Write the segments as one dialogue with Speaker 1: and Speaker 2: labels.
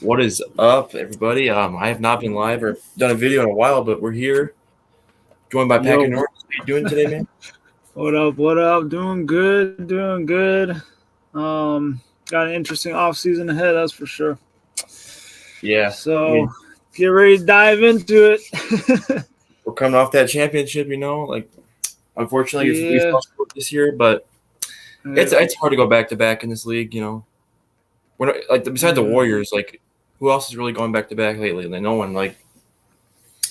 Speaker 1: What is up, everybody? I have not been live or done a video in a while, but we're here, joined by Packer
Speaker 2: Yo.
Speaker 1: Norris. How you doing today, man?
Speaker 2: What up? What up? Doing good. Doing good. Got an interesting offseason ahead, that's for sure.
Speaker 1: Yeah,
Speaker 2: So get ready to dive into it.
Speaker 1: we're coming off that championship, Unfortunately, we
Speaker 2: Yeah.
Speaker 1: fell short this year, but it's hard to go back to back in this league. We're not, besides the Warriors, who else is really going back to back lately? No one.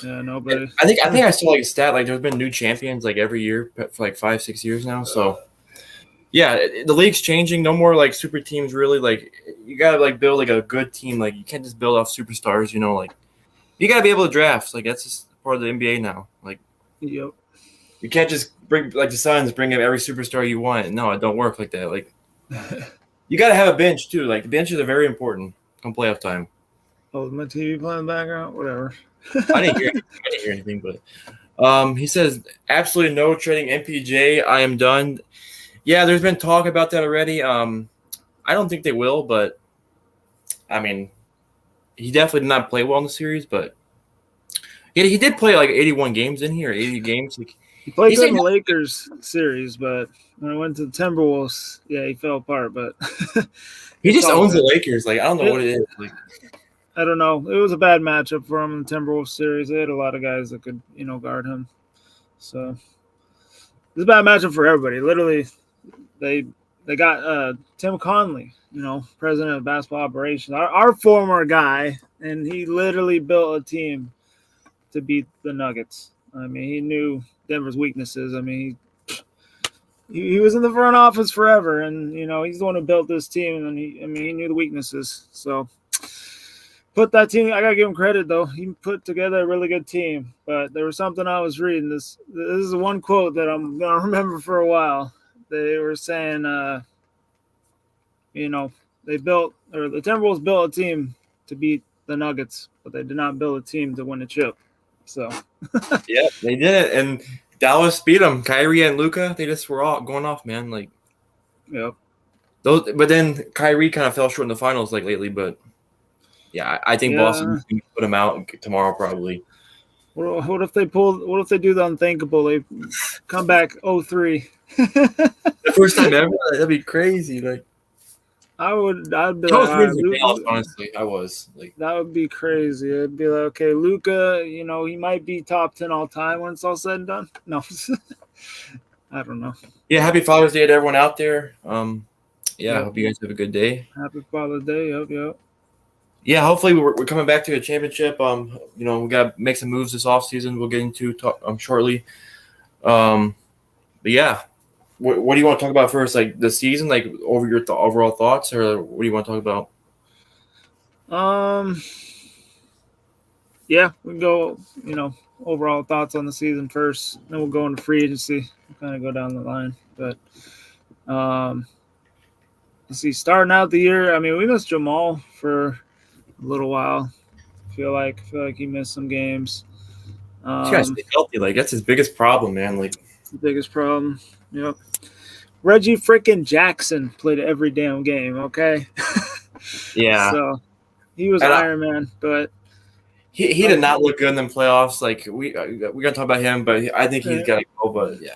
Speaker 2: Nobody.
Speaker 1: I think I saw a stat there's been new champions every year for 5-6 years now. So yeah, the league's changing. No more super teams. Really, you gotta build a good team. You can't just build off superstars. You gotta be able to draft. That's just part of the NBA now.
Speaker 2: Yep.
Speaker 1: You can't just bring the Suns bring in every superstar you want. No, it don't work like that. You gotta have a bench too. The benches are very important come playoff time.
Speaker 2: Oh, my TV playing in the background? Whatever.
Speaker 1: I didn't hear anything, but he says absolutely no trading MPJ. I am done. Yeah, there's been talk about that already. I don't think they will, but I mean, he definitely did not play well in the series, but he did play 81 games in here, 80 games.
Speaker 2: He played good in the Lakers series, but when I went to the Timberwolves, he fell apart. But
Speaker 1: he just owns the Lakers. I don't know what it is.
Speaker 2: I don't know. It was a bad matchup for him in the Timberwolves series. They had a lot of guys that could, guard him. So it's a bad matchup for everybody. Literally, they got Tim Conley, president of basketball operations, our former guy, and he literally built a team to beat the Nuggets. I mean, he knew Denver's weaknesses. I mean, he was in the front office forever, and he's the one who built this team, and he knew the weaknesses. So put that team. I gotta give him credit though. He put together a really good team. But there was something I was reading. This is one quote that I'm gonna remember for a while. They were saying, the Timberwolves built a team to beat the Nuggets, but they did not build a team to win a chip. So
Speaker 1: yeah, they did it, and Dallas beat them. Kyrie and Luka, they just were all going off, man.
Speaker 2: Yep.
Speaker 1: But then Kyrie kind of fell short in the finals lately. But yeah, I think Boston's going to put him out tomorrow probably.
Speaker 2: What if they do the unthinkable? They come back 0-3.
Speaker 1: The first time ever? That'd be crazy.
Speaker 2: I'd be
Speaker 1: Dallas, honestly, I was
Speaker 2: that would be crazy. It'd be okay, Luka, he might be top 10 all time when it's all said and done. No, I don't know.
Speaker 1: Yeah, happy Father's Day to everyone out there. I hope you guys have a good day.
Speaker 2: Happy Father's Day. Yep.
Speaker 1: Yeah, hopefully we're coming back to a championship. We got to make some moves this offseason. We'll get into shortly. But yeah, what do you want to talk about first? The season, over your overall thoughts, or what do you want to talk
Speaker 2: about? Yeah, we can go. Overall thoughts on the season first. Then we'll go into free agency. We'll kind of go down the line. But let's see. Starting out the year, we missed Jamal for a little while. I feel like he missed some games.
Speaker 1: This guy's healthy. That's his biggest problem, man.
Speaker 2: The biggest problem. Yep. Reggie freaking Jackson played every damn game. Okay.
Speaker 1: Yeah.
Speaker 2: So he was Iron Man, but
Speaker 1: he did not look good in the playoffs. We're gonna talk about him, but I think he's got to go. But yeah.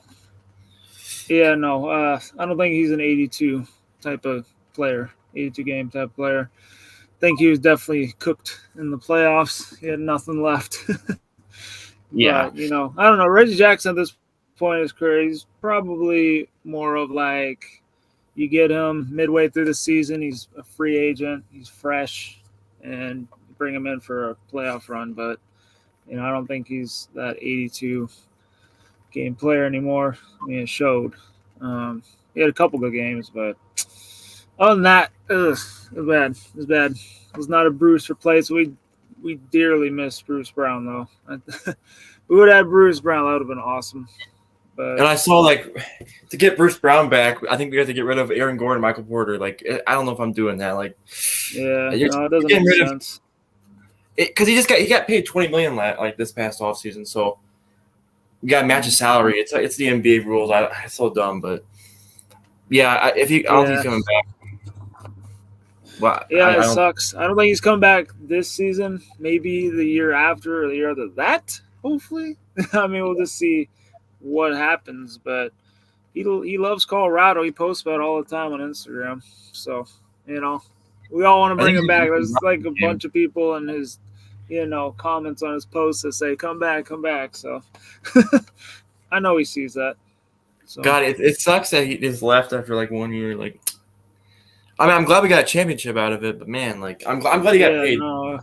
Speaker 2: Yeah. No. I don't think he's an 82 type of player. 82 game type player. I think he was definitely cooked in the playoffs. He had nothing left.
Speaker 1: Yeah.
Speaker 2: But, I don't know. Reggie Jackson at this point in his career, he's probably more of you get him midway through the season, he's a free agent, he's fresh, and you bring him in for a playoff run. But, I don't think he's that 82 game player anymore. It showed. He had a couple good games, but other than that, it was bad. It was bad. It was not a Bruce replace. We dearly miss Bruce Brown, though. We would have had Bruce Brown. That would have been awesome. But,
Speaker 1: and I saw to get Bruce Brown back, I think we have to get rid of Aaron Gordon, Michael Porter. I don't know if I'm doing that.
Speaker 2: It doesn't make sense.
Speaker 1: Because he got paid $20 million this past offseason, so you got to match his salary. It's the NBA rules. It's so dumb, but yeah, I don't think he's coming back. Well,
Speaker 2: Yeah,
Speaker 1: I
Speaker 2: it
Speaker 1: don't.
Speaker 2: sucks. I don't think he's come back this season. Maybe the year after or the year after that. Hopefully, I mean, we'll just see what happens. But he loves Colorado. He posts about it all the time on Instagram. So we all want to
Speaker 1: I
Speaker 2: bring
Speaker 1: think
Speaker 2: him
Speaker 1: he's
Speaker 2: back.
Speaker 1: a
Speaker 2: There's like a
Speaker 1: game.
Speaker 2: bunch of people in his comments on his posts that say come back, come back. So I know he sees that. So
Speaker 1: God, it sucks that he just left after like 1 year. Like, I mean, I'm glad we got a championship out of it, but man, like, I'm glad he got
Speaker 2: yeah,
Speaker 1: paid.
Speaker 2: no,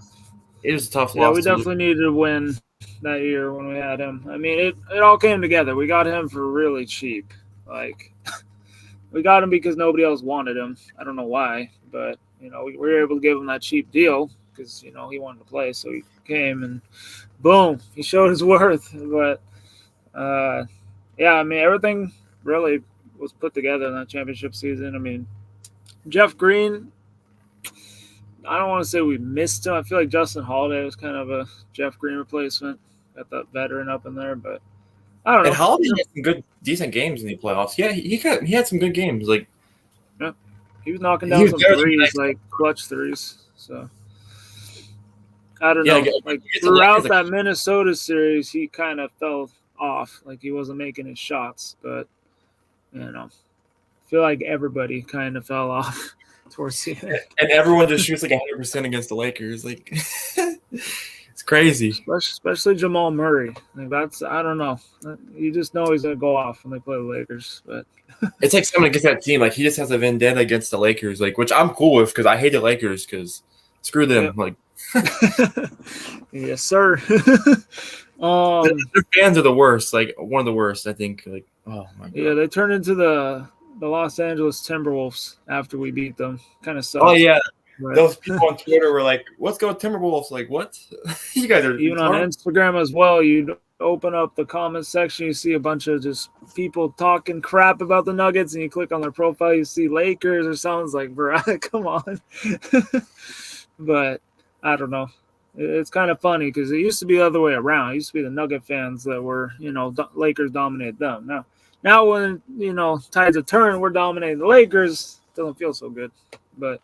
Speaker 1: It was a tough
Speaker 2: yeah,
Speaker 1: loss
Speaker 2: we
Speaker 1: to lose.
Speaker 2: definitely needed to win that year when we had him. I mean, it all came together. We got him for really cheap. Like we got him because nobody else wanted him. I don't know why, but we were able to give him that cheap deal because he wanted to play, so he came and boom, he showed his worth. But yeah, I mean everything really was put together in that championship season. I mean Jeff Green, I don't want to say we missed him. I feel like Justin Holiday was kind of a Jeff Green replacement. Got that veteran up in there, but I don't
Speaker 1: And
Speaker 2: know.
Speaker 1: Holiday had some good, decent games in the playoffs. Yeah, he had some good games. Like,
Speaker 2: Yeah, he was knocking
Speaker 1: he
Speaker 2: down
Speaker 1: was
Speaker 2: some
Speaker 1: better than
Speaker 2: threes,
Speaker 1: nice.
Speaker 2: like clutch threes. So I don't
Speaker 1: Yeah,
Speaker 2: know. Like
Speaker 1: against the Lakers,
Speaker 2: throughout
Speaker 1: like,
Speaker 2: that Minnesota series, he kind of fell off. Like he wasn't making his shots, but I feel like everybody kind of fell off towards the end.
Speaker 1: and everyone just shoots like 100% against the Lakers. Like, it's crazy.
Speaker 2: Especially Jamal Murray. Like that's I don't know. You just know he's gonna go off when they play the Lakers. But
Speaker 1: It's like someone against that team. Like, he just has a vendetta against the Lakers. Like, which I'm cool with because I hate the Lakers because screw them.
Speaker 2: yep.
Speaker 1: Like,
Speaker 2: Yes, sir.
Speaker 1: their fans are the worst. Like, one of the worst. I think. Like, oh my
Speaker 2: Yeah,
Speaker 1: god.
Speaker 2: they turned into the Los Angeles Timberwolves after we beat them. Kind of
Speaker 1: Oh
Speaker 2: sucked.
Speaker 1: yeah,
Speaker 2: But
Speaker 1: those people on Twitter were like, "Let's go Timberwolves." Like, what? You guys are
Speaker 2: even on
Speaker 1: retarded.
Speaker 2: Instagram as well, you'd open up the comment section, you see a bunch of just people talking crap about the Nuggets, and you click on their profile, you see Lakers or something. It's like, bro, come on. But I don't know. It's kind of funny because it used to be the other way around. It used to be the Nugget fans that were, Lakers dominated them. Now when tides have turned, we're dominating the Lakers. Doesn't feel so good, but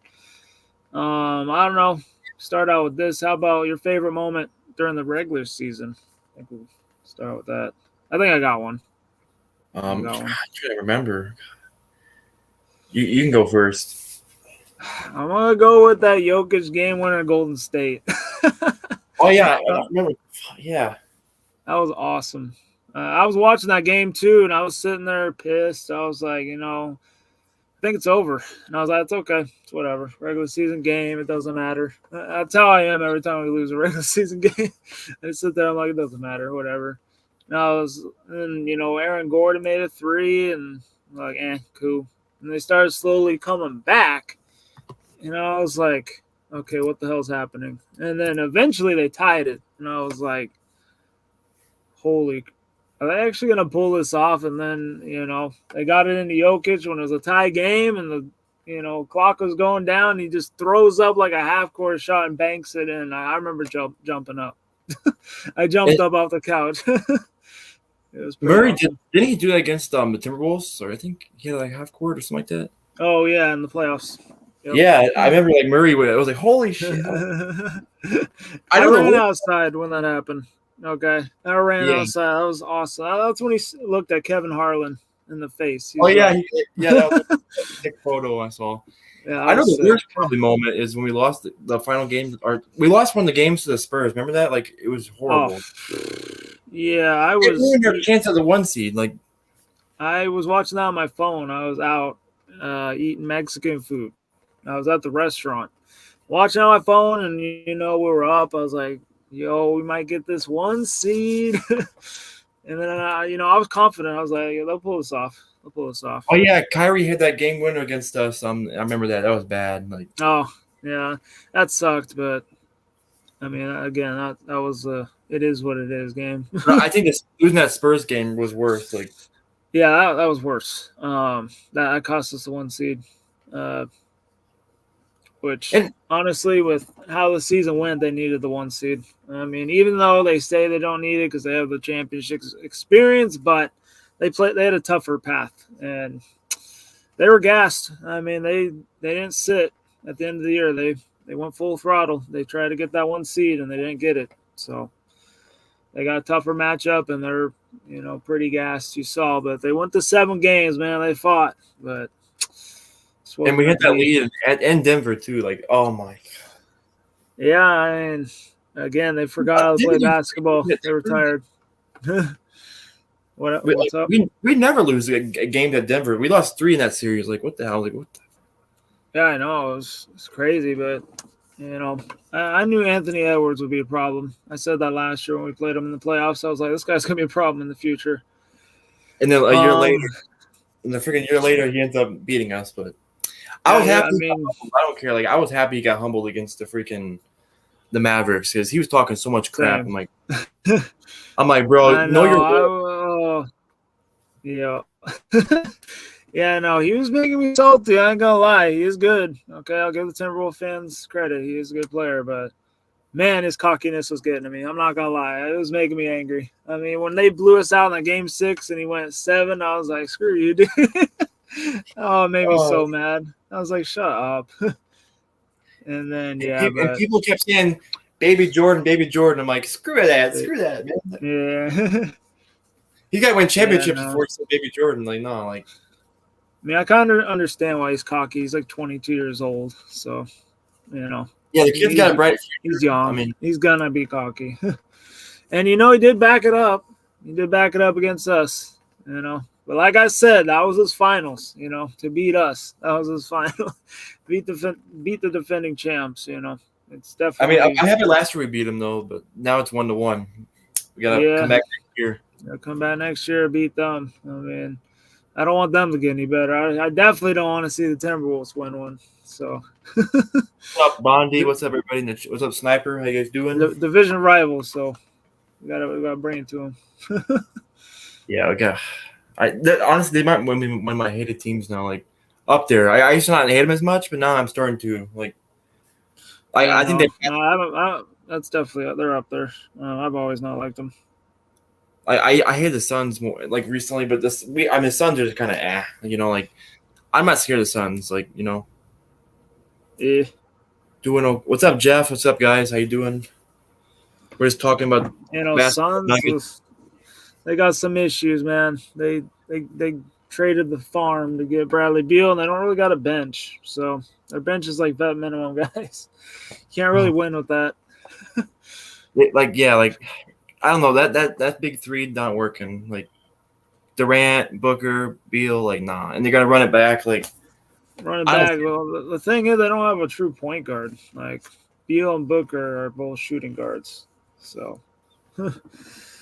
Speaker 2: I don't know. Start out with this. How about your favorite moment during the regular season? I think we'll start with that. I think I got one.
Speaker 1: I'm trying to remember. You can go first.
Speaker 2: I'm gonna go with that Jokic game winner, Golden State.
Speaker 1: Oh yeah, I remember. Yeah,
Speaker 2: That was awesome. I was watching that game too, and I was sitting there pissed. I was like, I think it's over. And I was like, it's okay. It's whatever. Regular season game. It doesn't matter. That's how I am every time we lose a regular season game. I sit there. I'm like, it doesn't matter. Whatever. And Aaron Gordon made a three, and I'm like, cool. And they started slowly coming back. I was like, okay, what the hell's happening? And then eventually they tied it. And I was like, holy, are they actually going to pull this off? And then, they got it into Jokic when it was a tie game and the clock was going down. And he just throws up like a half-court shot and banks it in. I remember jumping up. I jumped up off the couch. It was pretty
Speaker 1: Murray
Speaker 2: awesome.
Speaker 1: didn't he do that against the Timberwolves? Or I think he had like half court or something like that.
Speaker 2: Oh, yeah, in the playoffs.
Speaker 1: Yep. Yeah, I remember like Murray. I was like, holy shit!
Speaker 2: I ran outside when that happened. Okay, I ran outside. That was awesome. That's when he looked at Kevin Harlan in the face.
Speaker 1: Oh yeah, that was a sick photo I saw. Yeah, I know the worst probably moment is when we lost the final game, or we lost one of the games to the Spurs. Remember that? Like it was horrible.
Speaker 2: Oh, yeah, I was.
Speaker 1: It ruined their chance of the 1 seed. Like
Speaker 2: I was watching that on my phone. I was out eating Mexican food. I was at the restaurant watching on my phone, and we were up. I was like, "Yo, we might get this 1 seed." And then I was confident. I was like, yeah, "They'll pull this off. They'll pull this off."
Speaker 1: Oh yeah, Kyrie had that game winner against us. I remember that. That was bad. Like
Speaker 2: oh yeah, that sucked. But I mean, again, that was it is what it is game.
Speaker 1: I think losing that Spurs game was worse. Like
Speaker 2: yeah, that was worse. That cost us the 1 seed. Which honestly, with how the season went, they needed the 1 seed. I mean, even though they say they don't need it because they have the championship experience, but they had a tougher path and they were gassed. I mean, they didn't sit. at the end of the year, they went full throttle. They tried to get that 1 seed and they didn't get it. So they got a tougher matchup and they're pretty gassed. You saw, but they went to 7 games, man. They fought, but
Speaker 1: and we hit that lead in Denver too. Like, oh my.
Speaker 2: Yeah, and again, they forgot how to play basketball. They were tired. What's up?
Speaker 1: We never lose a game to Denver. We lost 3 in that series. Like, what the hell? Like, what?
Speaker 2: Yeah, I know. It's crazy, but I knew Anthony Edwards would be a problem. I said that last year when we played him in the playoffs. I was like, this guy's gonna be a problem in the future.
Speaker 1: And then a year later, and the freaking year later, he ends up beating us. But I was happy. I don't care. Like, I was happy he got humbled against the Mavericks because he was talking so much crap. I'm like, bro, know your
Speaker 2: yeah. Yeah, no, he was making me salty. I ain't gonna lie. He is good. Okay, I'll give the Timberwolves fans credit. He is a good player, but man, his cockiness was getting to me. I'm not gonna lie. It was making me angry. I mean, when they blew us out in that game 6 and he went 7, I was like, screw you, dude. Oh, it made me so mad. I was like, shut up. And then
Speaker 1: and people kept saying Baby Jordan, Baby Jordan. I'm like, screw that, man.
Speaker 2: Yeah.
Speaker 1: He got to win championships before he said Baby Jordan. Like, no, like.
Speaker 2: I mean, I kind of understand why he's cocky. He's like 22 years old, so
Speaker 1: Yeah, the kid's got a bright future.
Speaker 2: He's young. I mean, he's gonna be cocky. And he did back it up. He did back it up against us. But like I said, that was his finals. To beat us, that was his final. beat the defending champs. It's definitely.
Speaker 1: I mean, I have it last year we beat him though, but now it's 1-1. We gotta come back next year.
Speaker 2: Come back next year, beat them. I mean, I don't want them to get any better. I definitely don't want to see the Timberwolves win one. So,
Speaker 1: what's up, Bondi? What's up, everybody? What's up, Sniper? How you guys doing?
Speaker 2: The division rivals, so we gotta bring it to them.
Speaker 1: Yeah, okay. Honestly, they might win one of my hated teams now. Like up there, I used to not hate them as much, but now I'm starting to like. I think
Speaker 2: that's definitely they're up there. I've always not liked them.
Speaker 1: I hate the Suns more like recently, but the Suns are just kind of like I'm not scared of the Suns, like
Speaker 2: Yeah.
Speaker 1: What's up, Jeff? What's up, guys? How you doing? We're just talking about
Speaker 2: Suns. They got some issues, man. They traded the farm to get Bradley Beal, and they don't really got a bench, so their bench is like vet minimum guys. Can't really win with that.
Speaker 1: I don't know, that big 3 not working. Like Durant, Booker, Beal, like nah, and they're gonna run it back. Like
Speaker 2: run it back. Well, the thing is, they don't have a true point guard. Like Beal and Booker are both shooting guards, so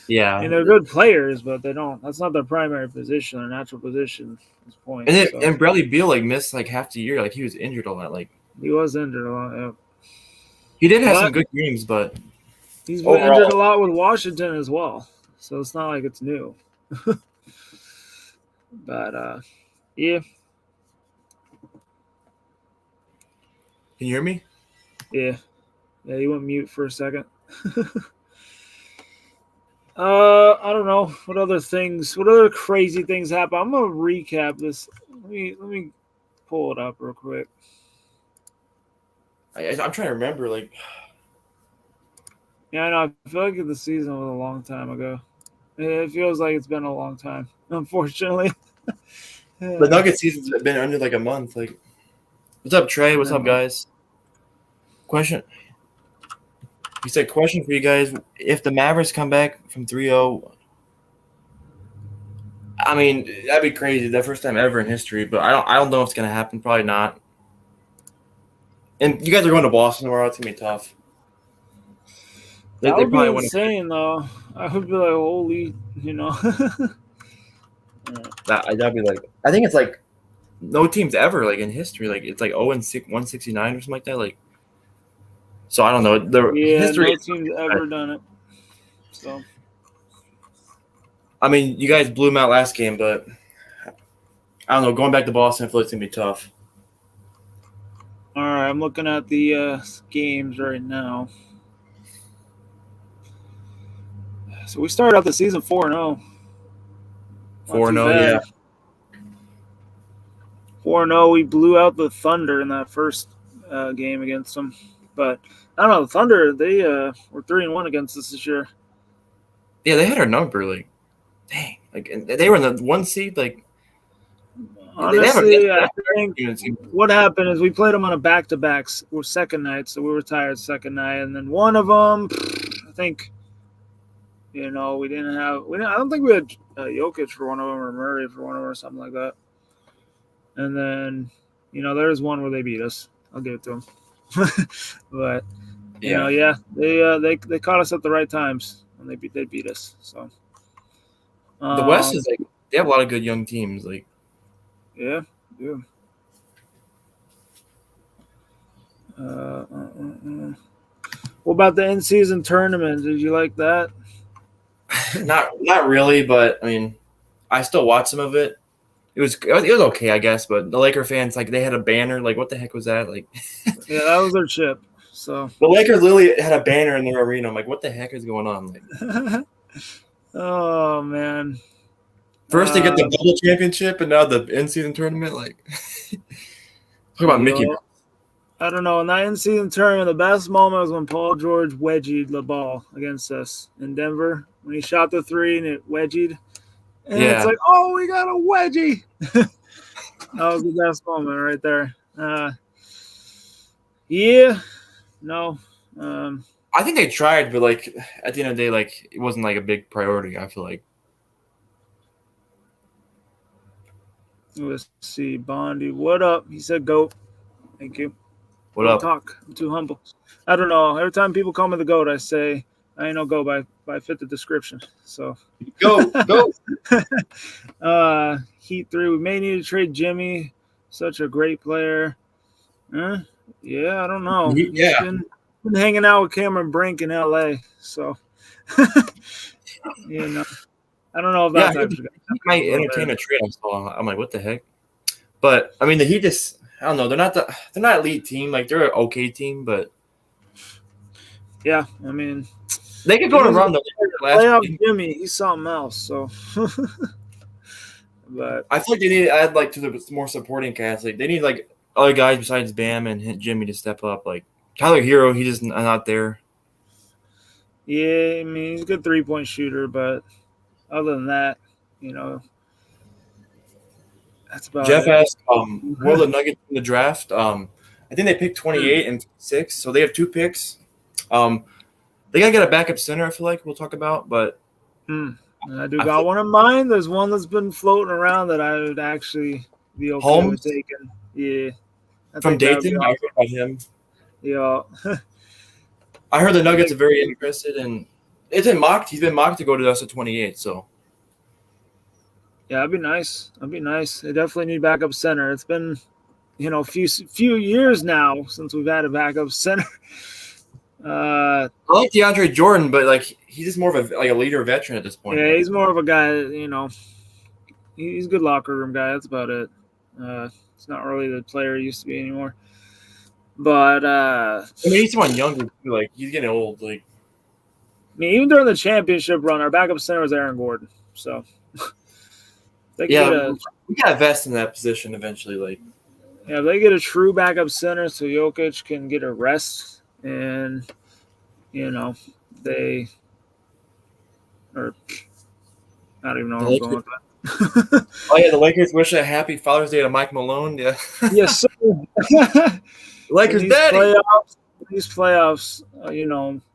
Speaker 1: yeah.
Speaker 2: And they're good players, but they don't. That's not their primary position. Their natural position is point.
Speaker 1: And Bradley Beal missed half the year. Like he was injured a lot. Like
Speaker 2: he was injured a lot. Yeah.
Speaker 1: He did have some good games, but.
Speaker 2: He's been injured a lot with Washington as well, so it's not like it's new. But, yeah.
Speaker 1: Can you hear me?
Speaker 2: Yeah. Yeah, you went mute for a second. I don't know. What other crazy things happen? I'm going to recap this. Let me pull it up real quick.
Speaker 1: I'm trying to remember, like...
Speaker 2: Yeah, I know. I feel like the season was a long time ago. It feels like it's been a long time, unfortunately.
Speaker 1: The Nuggets season's been under like a month. Like, what's up, Trey? What's up, guys? Question. He said, question for you guys. If the Mavericks come back from 3-0, I mean, that'd be crazy. The first time ever in history, but I don't know if it's going to happen. Probably not. And you guys are going to Boston tomorrow. It's going to be tough.
Speaker 2: That would be insane, though. I would be like, holy,
Speaker 1: That'd be like, I think it's like no teams ever, like in history, like it's like 169 or something like that. Like, so I don't know.
Speaker 2: History. No team's ever done it. So,
Speaker 1: I mean, you guys blew them out last game, but I don't know. Going back to Boston, I feel like it's gonna be tough.
Speaker 2: All right, I'm looking at the games right now. So we started out the season 4-0.
Speaker 1: 4-0, yeah.
Speaker 2: 4-0. We blew out the Thunder in that first game against them. But I don't know. The Thunder, they were 3-1 against us this year.
Speaker 1: Yeah, they had our number. Like, dang. Like, and they were in the 1 seed. Like,
Speaker 2: honestly, I think what happened is we played them on a back-to-back second night, so we were tired second night, and then one of them, I think, we didn't have. I don't think we had Jokic for one of them or Murray for one of them or something like that. And then, there's one where they beat us. I'll give it to them. But they caught us at the right times when they beat us. So
Speaker 1: the West is like they have a lot of good young teams. Like,
Speaker 2: yeah. What about the in-season tournament? Did you like that?
Speaker 1: Not really, but I mean, I still watched some of it. It was okay, I guess. But the Laker fans, like, they had a banner. Like, what the heck was that? Like,
Speaker 2: yeah, that was their chip. So
Speaker 1: the Lakers literally had a banner in their arena. I'm like, what the heck is going on? Like,
Speaker 2: oh man!
Speaker 1: First they get the bubble championship, and now the in-season tournament. Like, talk about Mickey.
Speaker 2: I don't know. In that in-season tournament, the best moment was when Paul George wedgied the ball against us in Denver when he shot the three and it wedgied. And it's like, oh, we got a wedgie. That was the best moment right there. No.
Speaker 1: I think they tried, but like at the end of the day, like it wasn't like a big priority. I feel like.
Speaker 2: Let's see, Bondi. What up? He said, "Goat." Thank you.
Speaker 1: What up?
Speaker 2: Talk. I'm too humble. I don't know. Every time people call me the GOAT, I say I ain't no GOAT, but I fit the description. So
Speaker 1: go.
Speaker 2: Heat 3. We may need to trade Jimmy. Such a great player. Yeah, I don't know.
Speaker 1: Yeah.
Speaker 2: He's been hanging out with Cameron Brink in LA. So I don't know if that's actually
Speaker 1: he might entertain a trade. I'm like, what the heck? But I mean, the Heat just. I don't know. They're not elite team. Like, they're an okay team, but
Speaker 2: yeah, I mean,
Speaker 1: they could go to run the
Speaker 2: playoff Jimmy. He's something else. So, but
Speaker 1: I feel like they need to add like to the more supporting cast. Like, they need like other guys besides Bam and Jimmy to step up. Like Tyler Hero, he's just not there.
Speaker 2: Yeah, I mean, he's a good 3-point shooter, but other than that, that's about
Speaker 1: Jeff
Speaker 2: it.
Speaker 1: asked, what are the Nuggets in the draft? I think they picked 28 and 6, so they have 2 picks. They gotta get a backup center. I feel like we'll talk about, but
Speaker 2: I got one in mind. There's one that's been floating around that I would actually be okay with taking. Yeah,
Speaker 1: from Dayton. I heard about him.
Speaker 2: Yeah,
Speaker 1: I heard the Nuggets are very interested, and it's been mocked. He's been mocked to go to us at 28. So.
Speaker 2: Yeah, that'd be nice. They definitely need backup center. It's been, a few years now since we've had a backup center.
Speaker 1: I like DeAndre Jordan, but like he's just more of a leader veteran at this point.
Speaker 2: Yeah, he's more of a guy. He's a good locker room guy. That's about it. It's not really the player he used to be anymore. But
Speaker 1: I mean, he's someone younger too. Like, he's getting old. Like,
Speaker 2: I mean, even during the championship run, our backup center was Aaron Gordon. So.
Speaker 1: We gotta invest in that position eventually. Like,
Speaker 2: if they get a true backup center, so Jokic can get a rest, and they or I don't even know where I'm going with that.
Speaker 1: Oh yeah, the Lakers wish a happy Father's Day to Mike Malone. Yeah.
Speaker 2: Yes, sir.
Speaker 1: Lakers daddy.
Speaker 2: These playoffs,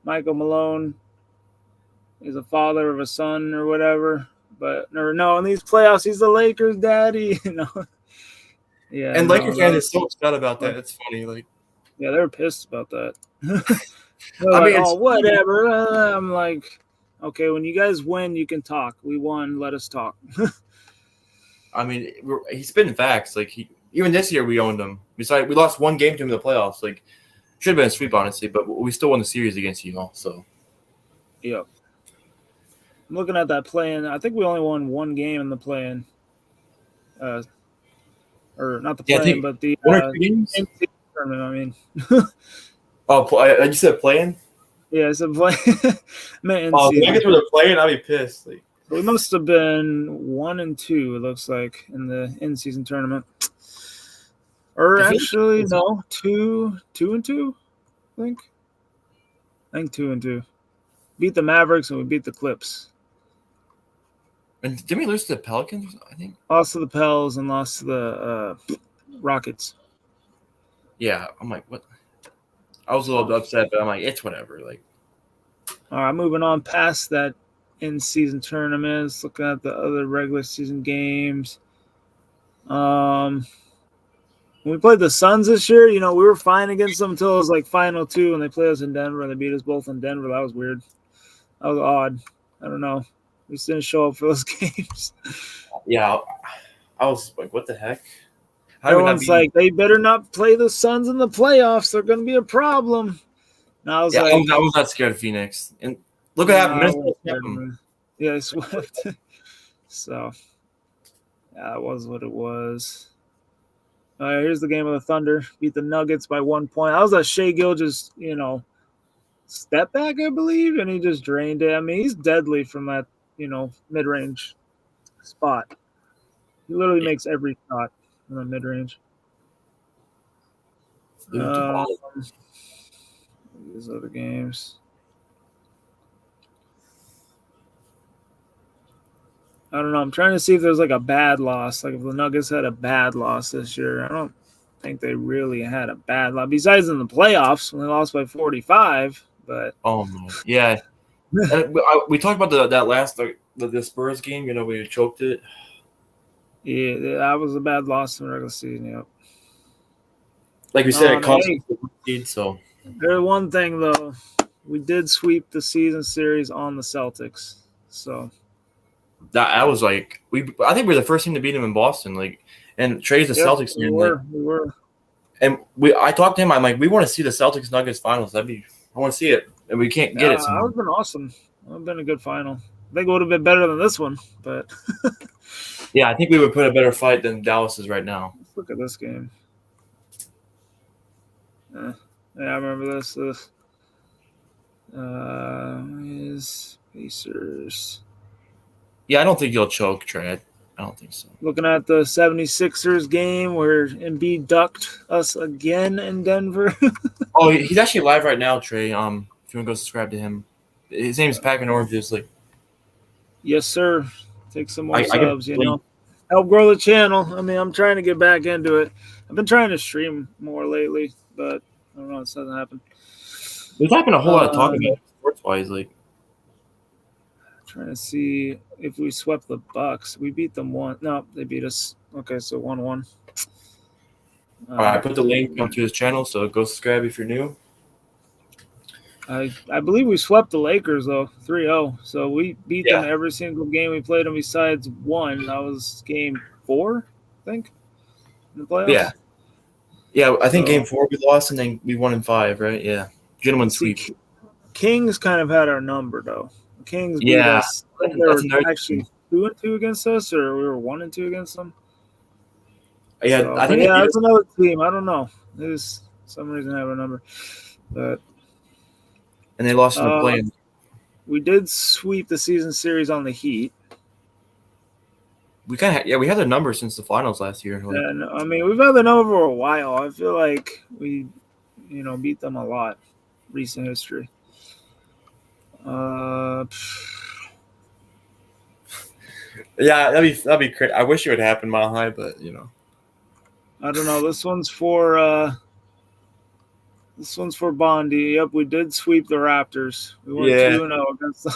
Speaker 2: Michael Malone is a father of a son or whatever. But no, in these playoffs, he's the Lakers' daddy. Yeah.
Speaker 1: And Lakers fans are so upset about that. It's funny, like.
Speaker 2: Yeah, they're pissed about that. Whatever. I'm like, okay, when you guys win, you can talk. We won. Let us talk.
Speaker 1: I mean, he's spitting facts. Like, even this year, we owned him. Besides, we lost 1 game to him in the playoffs. Like, should have been a sweep, honestly, but we still won the series against you all. So.
Speaker 2: Yeah. I'm looking at that play-in. I think we only won 1 game in the play-in. Or not the play-in, but the tournament, I mean.
Speaker 1: Oh, you said play-in?
Speaker 2: Yeah, it's a play.
Speaker 1: If I get through the play-in, I'll be pissed. Like,
Speaker 2: we must have been 1-2, it looks like, in the in-season tournament. Or
Speaker 1: I feel
Speaker 2: actually,
Speaker 1: like
Speaker 2: no, 2-2. I think 2-2. Beat the Mavericks and we beat the Clips.
Speaker 1: and didn't we lose to the Pelicans? I think.
Speaker 2: Lost to the Pels and lost to the Rockets.
Speaker 1: Yeah, I'm like, what? I was a little upset, but I'm like, it's whatever. Like,
Speaker 2: all right, moving on past that in-season tournaments, looking at the other regular season games. When we played the Suns this year, we were fine against them until it was like final two, and they played us in Denver, and they beat us both in Denver. That was weird. That was odd. I don't know. We just didn't show up for those games.
Speaker 1: yeah, I was like, what the heck? How did we not
Speaker 2: Everyone's
Speaker 1: beat?
Speaker 2: like, they better not play the Suns in the playoffs. They're going to be a problem. And I was
Speaker 1: Yeah,
Speaker 2: like,
Speaker 1: I was not scared of Phoenix. And look what happened.
Speaker 2: nah,
Speaker 1: Minnesota swept them.
Speaker 2: yeah, they swept. So, yeah, that was what it was. Here's the game of the Thunder. Beat the Nuggets by 1 point. That was a Shea Gilgeous, step back, I believe, and he just drained it. I mean, he's deadly from that, mid-range spot. He literally makes every shot in the mid-range. These other games. I don't know. I'm trying to see if there's like a bad loss. Like if the Nuggets had a bad loss this year. I don't think they really had a bad loss. Besides in the playoffs when they lost by 45. But
Speaker 1: oh man, yeah. We talked about that last the Spurs game. We choked it.
Speaker 2: Yeah, that was a bad loss in the regular season. Yep.
Speaker 1: Like we said, it cost us the seed. So
Speaker 2: there's one thing though, we did sweep the season series on the Celtics. So
Speaker 1: that was like I think we're the first team to beat them in Boston. Like, and Trey's the Celtics.
Speaker 2: We were.
Speaker 1: And I talked to him. I'm like, we want to see the Celtics Nuggets finals. I want to see it, and we can't get it.
Speaker 2: That would have been awesome. That would have been a good final. I think it would have been better than this one, but
Speaker 1: yeah, I think we would put a better fight than Dallas is right now.
Speaker 2: Let's look at this game. Yeah, I remember this. Is Pacers.
Speaker 1: Yeah, I don't think you'll choke, Trey. I don't think so.
Speaker 2: Looking at the 76ers game where Embiid ducked us again in Denver.
Speaker 1: Oh, he's actually live right now, Trey. If you want to go subscribe to him. His name is Packing Oranges. Like,
Speaker 2: yes, sir. Take some more subs, Help grow the channel. I mean, I'm trying to get back into it. I've been trying to stream more lately, but I don't know. It doesn't happen.
Speaker 1: There's not been a whole lot of talk about sports-wise. Like,
Speaker 2: trying to see if we swept the Bucks. We beat them one. No, they beat us. Okay, so 1-1.
Speaker 1: All right, I put the link onto his channel, so go subscribe if you're new.
Speaker 2: I believe we swept the Lakers, though, 3-0. So we beat them every single game we played them besides one. That was game 4, I think, in the playoffs.
Speaker 1: Yeah, I think game 4 we lost, and then we won in 5, right? Yeah. Gentlemen sweep.
Speaker 2: Kings kind of had our number, though. Kings beat us. I think they were actually 2-2 against us, or we were 1-2 against them.
Speaker 1: Yeah,
Speaker 2: so, I think that's another team. I don't know. There's some reason I have a number, but
Speaker 1: and they lost in the play-in.
Speaker 2: We did sweep the season series on the Heat.
Speaker 1: We kind of we had their number since the finals last year.
Speaker 2: Like, and I mean, we've had the number for a while. I feel like we, beat them a lot. Recent history.
Speaker 1: Yeah, that'd be great. I wish it would happen Mile High, but
Speaker 2: I don't know. This one's for Bondi. Yep, we did sweep the Raptors. We went 2-0 against them.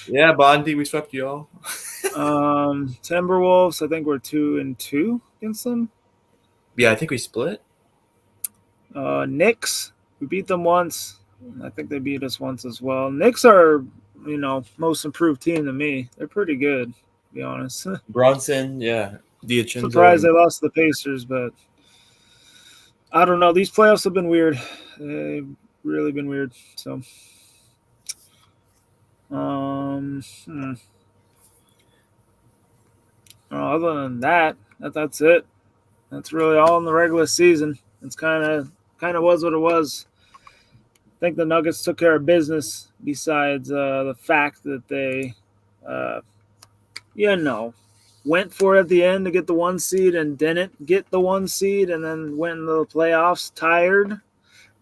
Speaker 1: Yeah, Bondi, we swept you all.
Speaker 2: Timberwolves, I think we're 2-2 against them.
Speaker 1: Yeah, I think we split.
Speaker 2: Knicks, we beat them once. I think they beat us once as well. Knicks are, most improved team to me. They're pretty good, to be honest.
Speaker 1: Bronson, yeah. Diachinzo.
Speaker 2: Surprised they lost the Pacers, but I don't know. These playoffs have been weird. They've really been weird. So, other than that, that's it. That's really all in the regular season. It's kind of was what it was. I think the Nuggets took care of business. Besides the fact that they, went for it at the end to get the 1 seed and didn't get the 1 seed, and then went into the playoffs tired.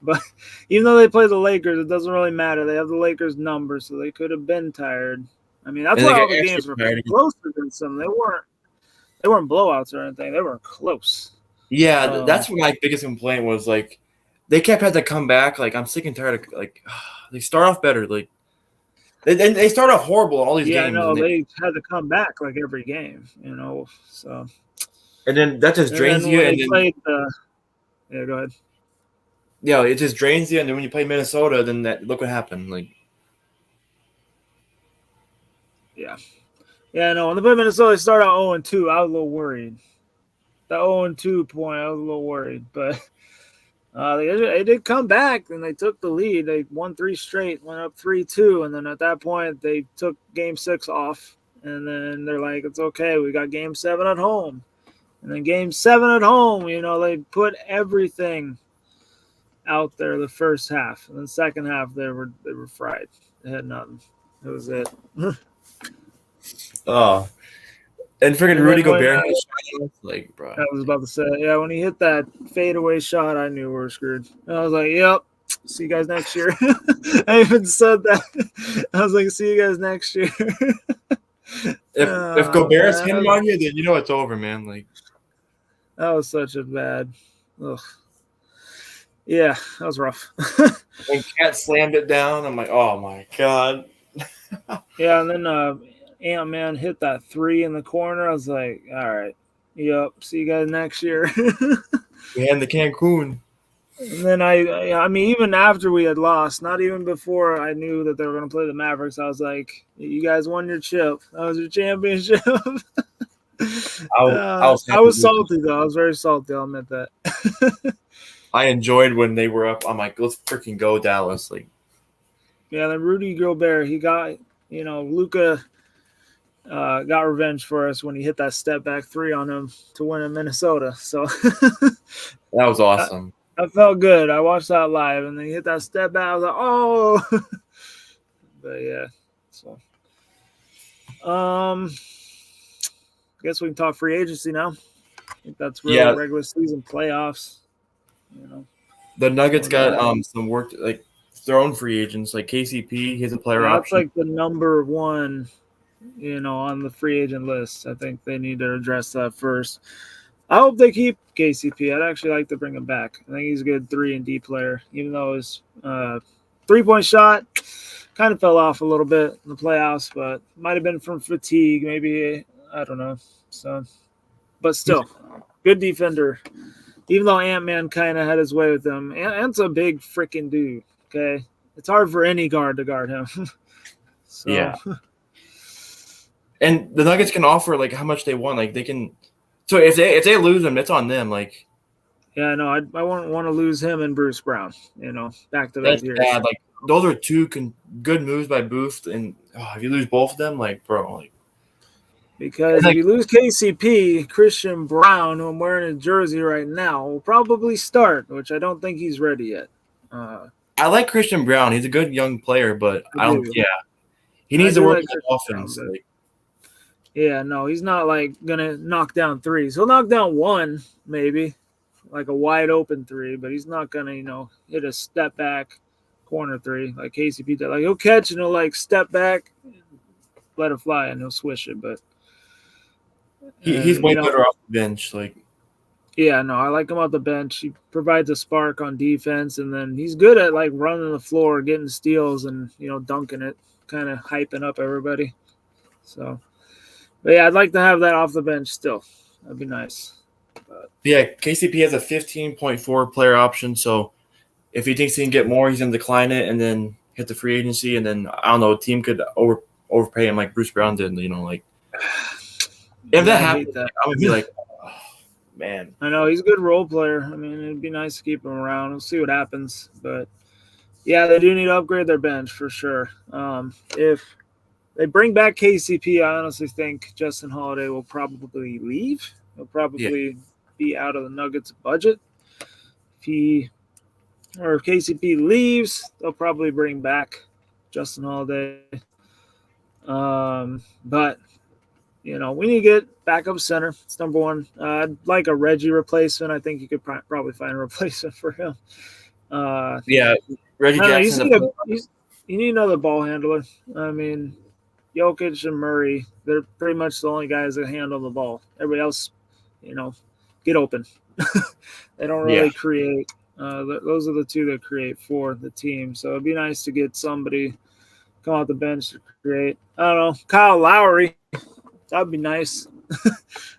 Speaker 2: But even though they play the Lakers, it doesn't really matter. They have the Lakers number, so they could have been tired. I mean, that's
Speaker 1: And they
Speaker 2: why
Speaker 1: got
Speaker 2: all the
Speaker 1: extra
Speaker 2: games were
Speaker 1: tired.
Speaker 2: close against them. They weren't blowouts or anything. They were close.
Speaker 1: Yeah, that's what my biggest complaint was. Like, they kept having to come back. Like, I'm sick and tired of, like, they start off better. Like, they start off horrible in all these games.
Speaker 2: No, they had to come back like every game, so.
Speaker 1: And then that just drains you. And then,
Speaker 2: yeah, go ahead.
Speaker 1: Yeah, it just drains you. And then when you play Minnesota, then look what happened. Like,
Speaker 2: yeah, no. When they played Minnesota, they started out 0-2. I was a little worried. That 0-2 point, I was a little worried, but they did come back and they took the lead. They won 3 straight, went up 3-2, and then at that point they took Game 6 off, and then they're like, "It's okay, we got Game 7 at home." And then Game 7 at home, they put everything out there the first half, and then second half they were fried. They had nothing. That was it.
Speaker 1: oh. And freaking Rudy Gobert, like, bro.
Speaker 2: I was about to say, yeah, when he hit that fadeaway shot, I knew we were screwed. And I was like, "Yep, see you guys next year." I even said that. I was like, "See you guys next year."
Speaker 1: If Gobert's hitting on you, then you know it's over, man. Like,
Speaker 2: that was such a bad. Ugh. Yeah, that was rough.
Speaker 1: When Cat slammed it down, I'm like, "Oh my god."
Speaker 2: Yeah, and then Ant-Man hit that 3 in the corner. I was like, "All right, yep, see you guys next year."
Speaker 1: We had the Cancun.
Speaker 2: And then I mean, even after we had lost, not even before I knew that they were going to play the Mavericks, I was like, "You guys won your chip. That was your championship." I was salty, though. I was very salty. I'll admit that.
Speaker 1: I enjoyed when they were up. I'm like, let's freaking go, Dallas. Like,
Speaker 2: yeah, then Rudy Gobert, he got, Luka got revenge for us when he hit that step back 3 on him to win in Minnesota. So
Speaker 1: that was awesome.
Speaker 2: I felt good. I watched that live, and then he hit that step back. I was like, "Oh!" But yeah, so I guess we can talk free agency now. I think that's really regular season playoffs.
Speaker 1: The Nuggets got some work, like their own free agents, like KCP. He's a player option.
Speaker 2: That's like the number one, on the free agent list. I think they need to address that first. I hope they keep KCP. I'd actually like to bring him back. I think he's a good 3 and D player, even though his 3-point shot kind of fell off a little bit in the playoffs, but might have been from fatigue, maybe. I don't know. So, but still, good defender. Even though Ant-Man kind of had his way with him. Ant's a big freaking dude, okay? It's hard for any guard to guard him. So.
Speaker 1: Yeah. And the Nuggets can offer, like, how much they want. Like, they can – so if they lose him, it's on them. Like,
Speaker 2: yeah, no, I wouldn't want to lose him and Bruce Brown, back to
Speaker 1: that's
Speaker 2: years.
Speaker 1: bad. Like, those are 2 good moves by Booth. And if you lose both of them, like, bro, like.
Speaker 2: Because if you lose KCP, Christian Brown, who I'm wearing a jersey right now, will probably start, which I don't think he's ready yet.
Speaker 1: I like Christian Brown. He's a good young player, but I don't. Yeah, he needs to work on the offense.
Speaker 2: Brown, yeah, no, he's not like gonna knock down threes. He'll knock down one, maybe, like a wide open 3, but he's not gonna, hit a step back corner 3 like KCP did. Like he'll catch and he'll like step back, let it fly, and he'll swish it, but.
Speaker 1: He's way better off the bench. Like,
Speaker 2: yeah, no, I like him off the bench. He provides a spark on defense, and then he's good at like running the floor, getting steals, and dunking it, kind of hyping up everybody. So, but yeah, I'd like to have that off the bench still. That'd be nice. But,
Speaker 1: yeah, KCP has a 15.4 player option, so if he thinks he can get more, he's gonna decline it and then hit the free agency, and then I don't know, a team could overpay him like Bruce Brown did. Like. If that happens, I'm going to be like, oh, man.
Speaker 2: I know. He's a good role player. I mean, it'd be nice to keep him around. We'll see what happens. But, yeah, they do need to upgrade their bench for sure. If they bring back KCP, I honestly think Justin Holiday will probably leave. He'll probably be out of the Nuggets' budget. If KCP leaves, they'll probably bring back Justin Holiday. But we need to get backup center. It's number one. I'd like a Reggie replacement. I think you could probably find a replacement for him.
Speaker 1: Yeah, Reggie Jackson.
Speaker 2: You need another ball handler. I mean, Jokic and Murray, they're pretty much the only guys that handle the ball. Everybody else, get open. They don't really create. Those are the two that create for the team. So it'd be nice to get somebody come out the bench to create. I don't know. Kyle Lowry. That'd be nice.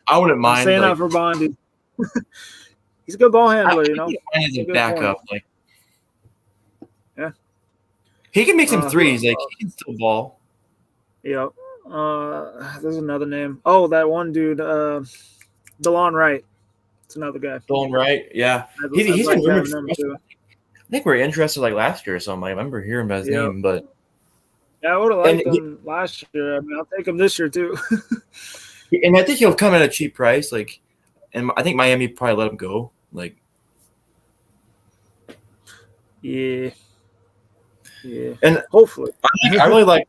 Speaker 1: I wouldn't mind.
Speaker 2: I'm saying that for Bondi. He's a good ball handler,
Speaker 1: He's a backup.
Speaker 2: Point. Yeah.
Speaker 1: He can make some threes. He can still ball.
Speaker 2: Yeah. There's another name. Oh, that one dude, DeLon Wright. It's another guy.
Speaker 1: DeLon Wright, yeah. He's been rumored for I think we're interested last year or something. I remember hearing about his name, but
Speaker 2: yeah, I would have liked him last year. I mean, I'll take him this year too.
Speaker 1: And I think he'll come at a cheap price. And I think Miami probably let him go.
Speaker 2: Yeah.
Speaker 1: And
Speaker 2: hopefully,
Speaker 1: I really like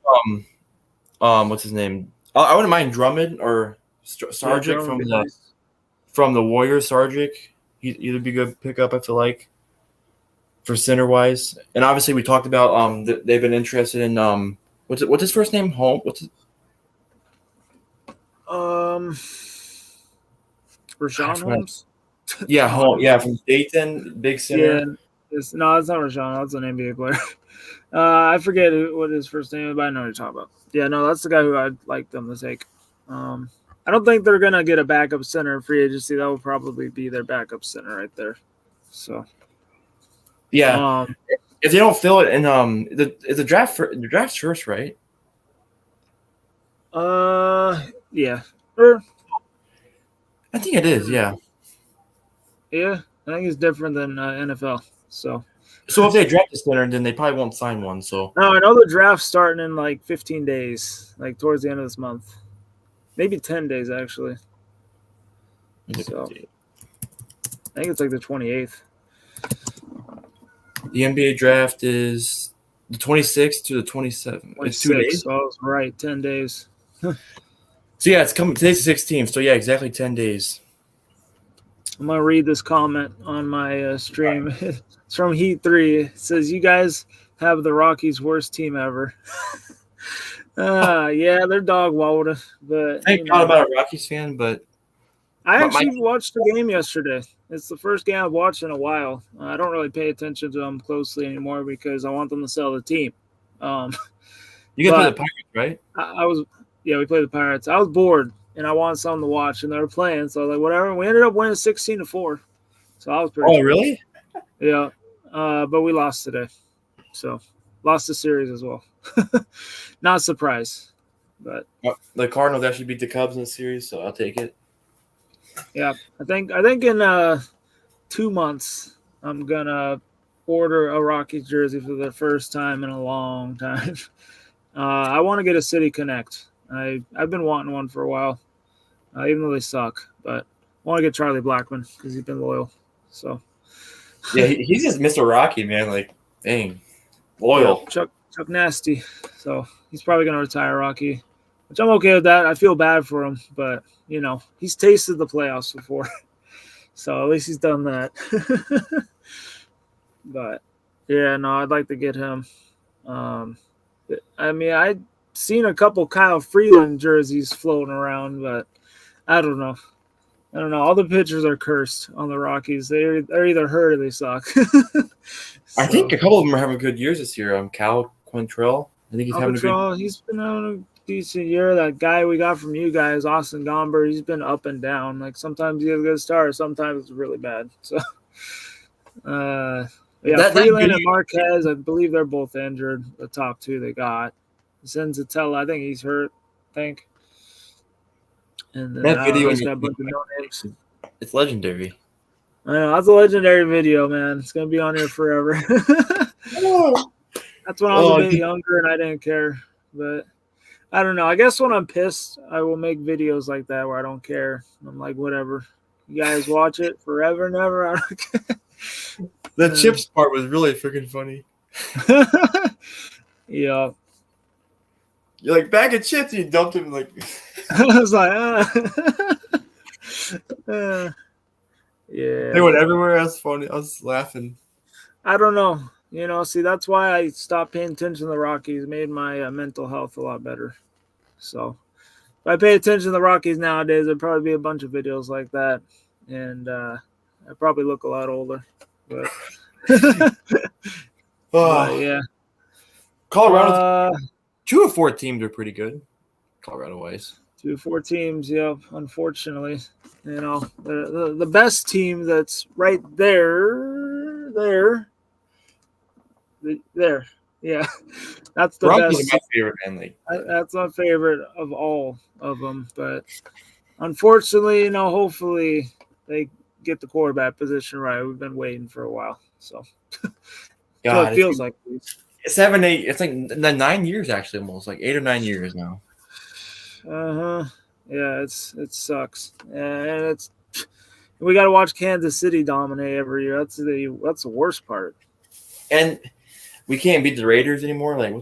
Speaker 1: what's his name? I wouldn't mind Drummond or Sargic from the Warriors. Sargic, he'd be a good pickup. I feel like for center wise, and obviously we talked about they've been interested in what's his first name?
Speaker 2: Rashawn Holmes.
Speaker 1: Yeah, from Dayton, big center.
Speaker 2: Yeah, it's not Rashawn. That's an NBA player. I forget what his first name is, but I know what you're talking about. Yeah, no, that's the guy who I'd like them to take. I don't think they're gonna get a backup center in free agency. That will probably be their backup center right there. So,
Speaker 1: yeah, if they don't fill it in the draft first, right?
Speaker 2: Yeah.
Speaker 1: I think it is. Yeah.
Speaker 2: Yeah, I think it's different than NFL. So
Speaker 1: if they draft a center, then they probably won't sign one. So
Speaker 2: no, I know the draft's starting in 15 days, towards the end of this month, maybe 10 days actually. So I think it's the 28th.
Speaker 1: The NBA draft is the 26th to the 27th. It's 2 days.
Speaker 2: So I was right, 10 days.
Speaker 1: So yeah, it's coming. Today's the 16th. So yeah, exactly 10 days.
Speaker 2: I'm gonna read this comment on my stream. It's from Heat 3. It says, "You guys have the Rockies' worst team ever." Yeah, they're dog water. But
Speaker 1: I'm not about a Rockies fan, but
Speaker 2: I actually watched the game yesterday. It's the first game I've watched in a while. I don't really pay attention to them closely anymore because I want them to sell the team.
Speaker 1: You guys play the Pirates, right?
Speaker 2: We played the Pirates. I was bored and I wanted something to watch, and they were playing. So I was like, whatever. We ended up winning 16-4. So I was pretty.
Speaker 1: Oh, really?
Speaker 2: Yeah. But we lost today. So lost the series as well. Not a surprise. But
Speaker 1: the Cardinals actually beat the Cubs in the series, so I'll take it.
Speaker 2: Yeah. I think in 2 months I'm gonna order a Rockies jersey for the first time in a long time. I want to get a City Connect. I've been wanting one for a while, even though they suck. But I want to get Charlie Blackmon because he's been loyal. So
Speaker 1: yeah, he's just Mr. Rocky, man. Dang, loyal.
Speaker 2: Yeah, Chuck Nasty. So he's probably gonna retire Rocky, which I'm okay with that. I feel bad for him, but he's tasted the playoffs before, so at least he's done that. But yeah, no, I'd like to get him. I mean, I'd seen a couple Kyle Freeland jerseys floating around, but I don't know. All the pitchers are cursed on the Rockies. They're either hurt or they suck.
Speaker 1: I think a couple of them are having good years this year. Cal Quantrill. I think
Speaker 2: he's been having a decent year. That guy we got from you guys, Austin Gomber, he's been up and down. Sometimes he has a good start, sometimes it's really bad. So, Freeland and Marquez, I believe they're both injured. The top two they got. Senzatella, I think he's hurt. And then
Speaker 1: that video it's legendary.
Speaker 2: I know, that's a legendary video, man. It's gonna be on here forever. That's when I was a bit younger and I didn't care. But I don't know. I guess when I'm pissed, I will make videos like that where I don't care. I'm like, whatever. You guys watch it forever and ever. I don't care.
Speaker 1: The chips part was really freaking funny.
Speaker 2: Yeah.
Speaker 1: You're like, bag of chips, you dumped him
Speaker 2: I was like, yeah.
Speaker 1: They went everywhere. That's funny. I was laughing.
Speaker 2: I don't know. See, that's why I stopped paying attention to the Rockies. Made my mental health a lot better. So if I pay attention to the Rockies nowadays, there'd probably be a bunch of videos like that, and I probably look a lot older. But, but yeah,
Speaker 1: Colorado, 2 of 4 teams are pretty good. Colorado wise,
Speaker 2: 2 of 4 teams. Yeah, unfortunately, the best team that's right there. Yeah, that's the
Speaker 1: Broncos
Speaker 2: best.
Speaker 1: are my favorite, man.
Speaker 2: That's my favorite of all of them, but unfortunately, hopefully they get the quarterback position right. We've been waiting for a while, so
Speaker 1: God,
Speaker 2: it feels like
Speaker 1: it's 7, 8. It's like 9 years actually, almost like 8 or 9 years now.
Speaker 2: Yeah, it sucks, and we got to watch Kansas City dominate every year. That's the worst part.
Speaker 1: And we can't beat the Raiders anymore. Like,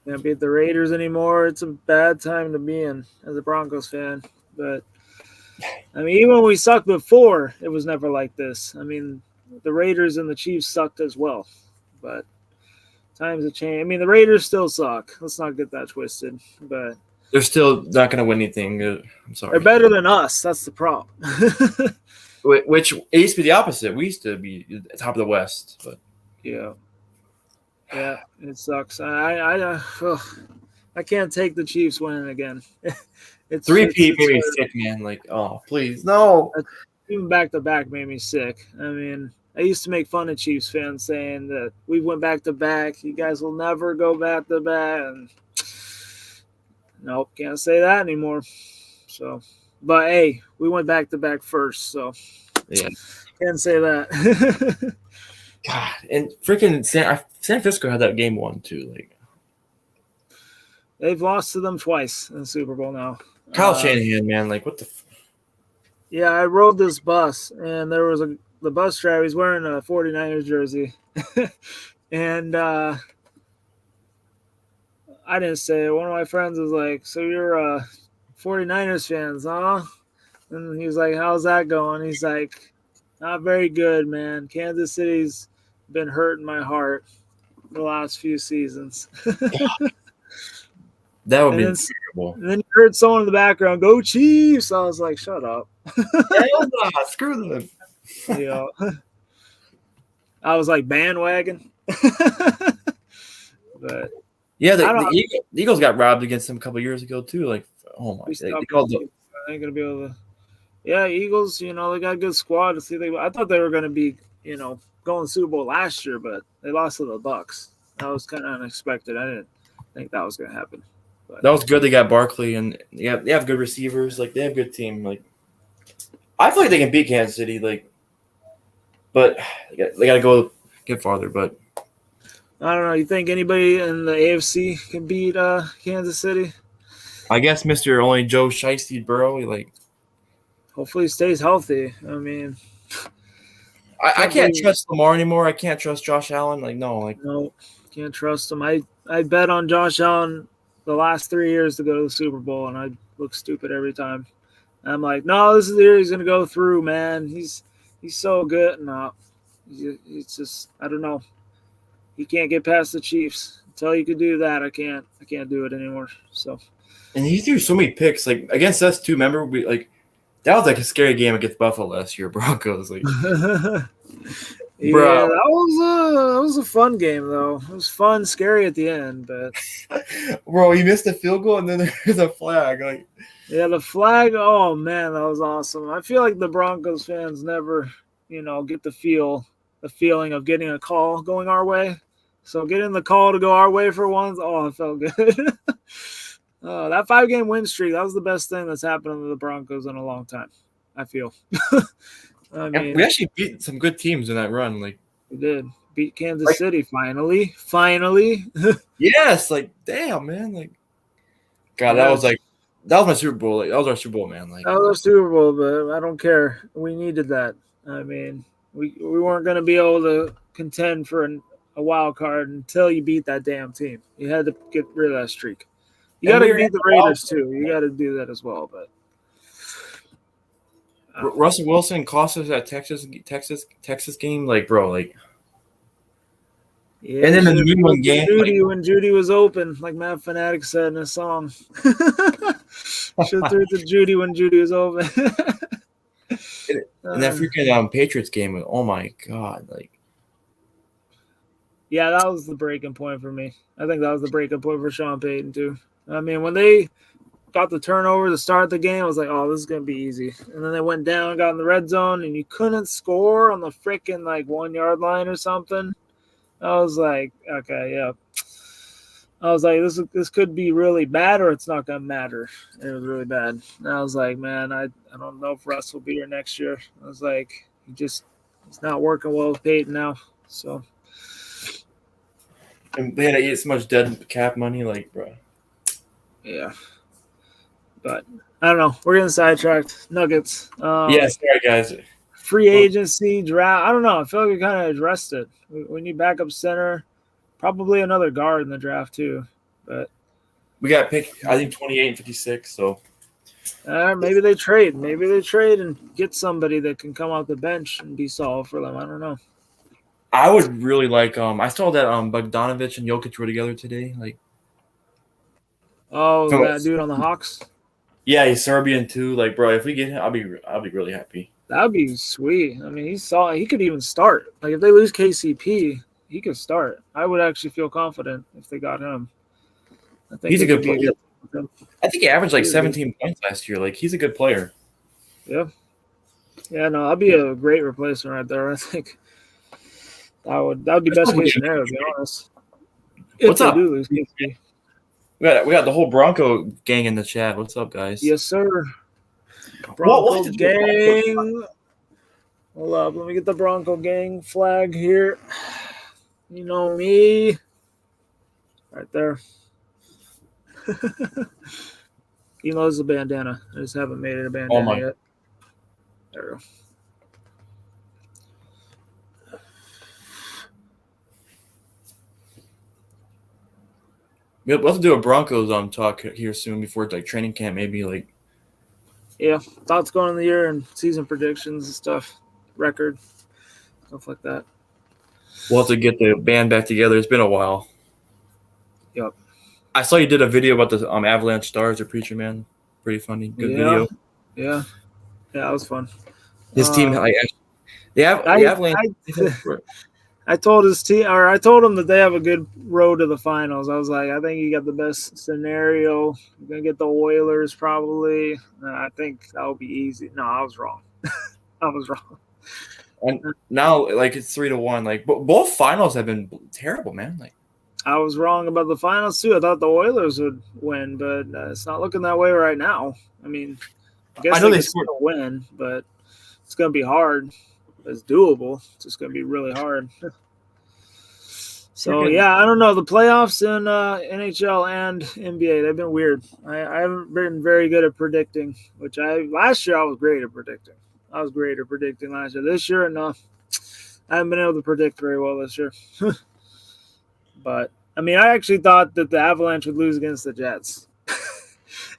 Speaker 2: can't beat the Raiders anymore. It's a bad time to be in as a Broncos fan. But I mean, even when we sucked before, it was never like this. I mean, the Raiders and the Chiefs sucked as well, but times have changed. I mean, the Raiders still suck. Let's not get that twisted. But
Speaker 1: they're still not going to win anything. I'm sorry.
Speaker 2: They're better than us. That's the problem.
Speaker 1: Which it used to be the opposite. We used to be top of the West, but
Speaker 2: yeah, it sucks. I can't take the Chiefs winning again.
Speaker 1: It's 3-peat made me sick, man. Like, oh, please, no.
Speaker 2: Even back to back made me sick. I mean, I used to make fun of Chiefs fans saying that we went back to back. You guys will never go back to back. And nope, can't say that anymore. So, but hey, we went back to back first. So,
Speaker 1: yeah,
Speaker 2: can't say that.
Speaker 1: God, and freaking San Francisco had that game won too. Like,
Speaker 2: they've lost to them twice in the Super Bowl now.
Speaker 1: Kyle Shanahan, man, like what the.
Speaker 2: Yeah, I rode this bus, and there was the bus driver. He's wearing a 49ers jersey, and I didn't say it. One of my friends was like, "So you're 49ers fans, huh?" And he was like, "How's that going?" He's like, "Not very good, man. Kansas City's been hurting my heart the last few seasons."
Speaker 1: That would be incredible.
Speaker 2: And then you heard someone in the background go Chiefs. I was like, "Shut up."
Speaker 1: Hell no, screw them.
Speaker 2: Yeah. I was like bandwagon. But
Speaker 1: yeah, the Eagles got robbed against them a couple years ago too. Like, oh my, they called them.
Speaker 2: I ain't gonna be able to. Yeah, Eagles. They got a good squad. I thought they were gonna be, going to the Super Bowl last year, but they lost to the Bucs. That was kind of unexpected. I didn't think that was gonna happen. But
Speaker 1: that was good. They got Barkley, and they have good receivers. Like, they have a good team. Like, I feel like they can beat Kansas City. Like, but they got to go get farther. But
Speaker 2: I don't know. You think anybody in the AFC can beat Kansas City?
Speaker 1: I guess Mr. Only Joe Shiesty Burrow.
Speaker 2: Hopefully he stays healthy. I mean,
Speaker 1: I can't trust Lamar anymore. I can't trust Josh Allen.
Speaker 2: No, can't trust him. I bet on Josh Allen the last 3 years to go to the Super Bowl, and I look stupid every time. I'm like, no, this is the year he's gonna go through, man. He's so good. No, it's just, I don't know. He can't get past the Chiefs. Until you could do that, I can't do it anymore. So,
Speaker 1: and he threw so many picks. Like, against us too. Remember, that was like a scary game against Buffalo last year, Broncos. Like,
Speaker 2: yeah,
Speaker 1: bro.
Speaker 2: that was a fun game though. It was fun, scary at the end, but
Speaker 1: bro, he missed a field goal and then there's a flag. Like,
Speaker 2: yeah, the flag. Oh man, that was awesome. I feel like the Broncos fans never, get the feeling of getting a call going our way. So getting the call to go our way for once, it felt good. That 5-game win streak, that was the best thing that's happened to the Broncos in a long time, I feel. I mean,
Speaker 1: we actually beat some good teams in that run. Like,
Speaker 2: we did. Beat Kansas City finally.
Speaker 1: Yes, like, damn, man. Like, God, that was my Super Bowl. Like, that was our Super Bowl, man. Like,
Speaker 2: that was our Super Bowl, but I don't care. We needed that. I mean, we weren't going to be able to contend for a wild card until you beat that damn team. You had to get rid of that streak. You got to beat the Raiders too. You got to do that as well. But
Speaker 1: Russell Wilson cost us that Texas game, like, bro, like.
Speaker 2: Yeah,
Speaker 1: and then the New England game,
Speaker 2: when Judy was open, like Matt Fanatic said in a song. Should threw it to Judy when Judy was open.
Speaker 1: and that freaking Patriots game, oh my god, like.
Speaker 2: Yeah, that was the breaking point for me. I think that was the breaking point for Sean Payton too. I mean, when they got the turnover to start the game, I was like, oh, this is going to be easy. And then they went down, got in the red zone, and you couldn't score on the freaking, like, 1 yard line or something. I was like, okay, yeah. I was like, this could be really bad or it's not going to matter. And it was really bad. And I was like, man, I don't know if Russ will be here next year. I was like, he's not working well with Peyton now. So.
Speaker 1: And they had to eat so much dead cap money, like, bro.
Speaker 2: Yeah. But I don't know. We're getting sidetracked. Nuggets.
Speaker 1: Yeah, sorry, guys.
Speaker 2: Free agency, draft. I don't know. I feel like we kind of addressed it. We need backup center. Probably another guard in the draft, too. But
Speaker 1: we got picked, I think, 28 and 56. So
Speaker 2: maybe they trade. Maybe they trade and get somebody that can come off the bench and be solid for them. I don't know.
Speaker 1: I would really like I saw that Bogdanovich and Jokic were together today. Like,
Speaker 2: oh, that dude on the Hawks?
Speaker 1: Yeah, he's Serbian too. Like, bro, if we get him, I'll be really happy.
Speaker 2: That'd be sweet. I mean, he could even start. Like, if they lose KCP, he could start. I would actually feel confident if they got him. I think
Speaker 1: he's a good player. I think he averaged like 17 points last year. Like, he's a good player.
Speaker 2: Yeah. Yeah, no, that'd be a great replacement right there. I think that would be best case scenario, to be honest.
Speaker 1: What's up? Do lose KCP. We got the whole Bronco gang in the chat. What's up, guys?
Speaker 2: Yes, sir. Bronco gang. Hold up. Let me get the Bronco gang flag here. You know me. Right there. You know, this is a bandana. I just haven't made it a bandana yet. There we go.
Speaker 1: We'll have to do a Broncos talk here soon before like training camp, maybe like.
Speaker 2: Yeah, thoughts going in the year and season predictions and stuff, record, stuff like that.
Speaker 1: We'll have to get the band back together. It's been a while.
Speaker 2: Yep.
Speaker 1: I saw you did a video about the Avalanche Stars or Preacher Man. Pretty funny. Good video.
Speaker 2: Yeah, that was fun.
Speaker 1: His team, like, the Avalanche.
Speaker 2: I told his team, or I told him that they have a good road to the finals. I was like, I think you got the best scenario. You're gonna get the Oilers probably. I think that will be easy. No, I was wrong. I was wrong.
Speaker 1: And now, like, it's 3-1. Like, both finals have been terrible, man. Like,
Speaker 2: I was wrong about the finals too. I thought the Oilers would win, but it's not looking that way right now. I mean, I guess they scored a win, but it's gonna be hard. It's doable. It's just going to be really hard. So, yeah, I don't know. The playoffs in NHL and NBA, they've been weird. I haven't been very good at predicting, last year I was great at predicting. I was great at predicting last year. This year, no. I haven't been able to predict very well this year. But, I mean, I actually thought that the Avalanche would lose against the Jets.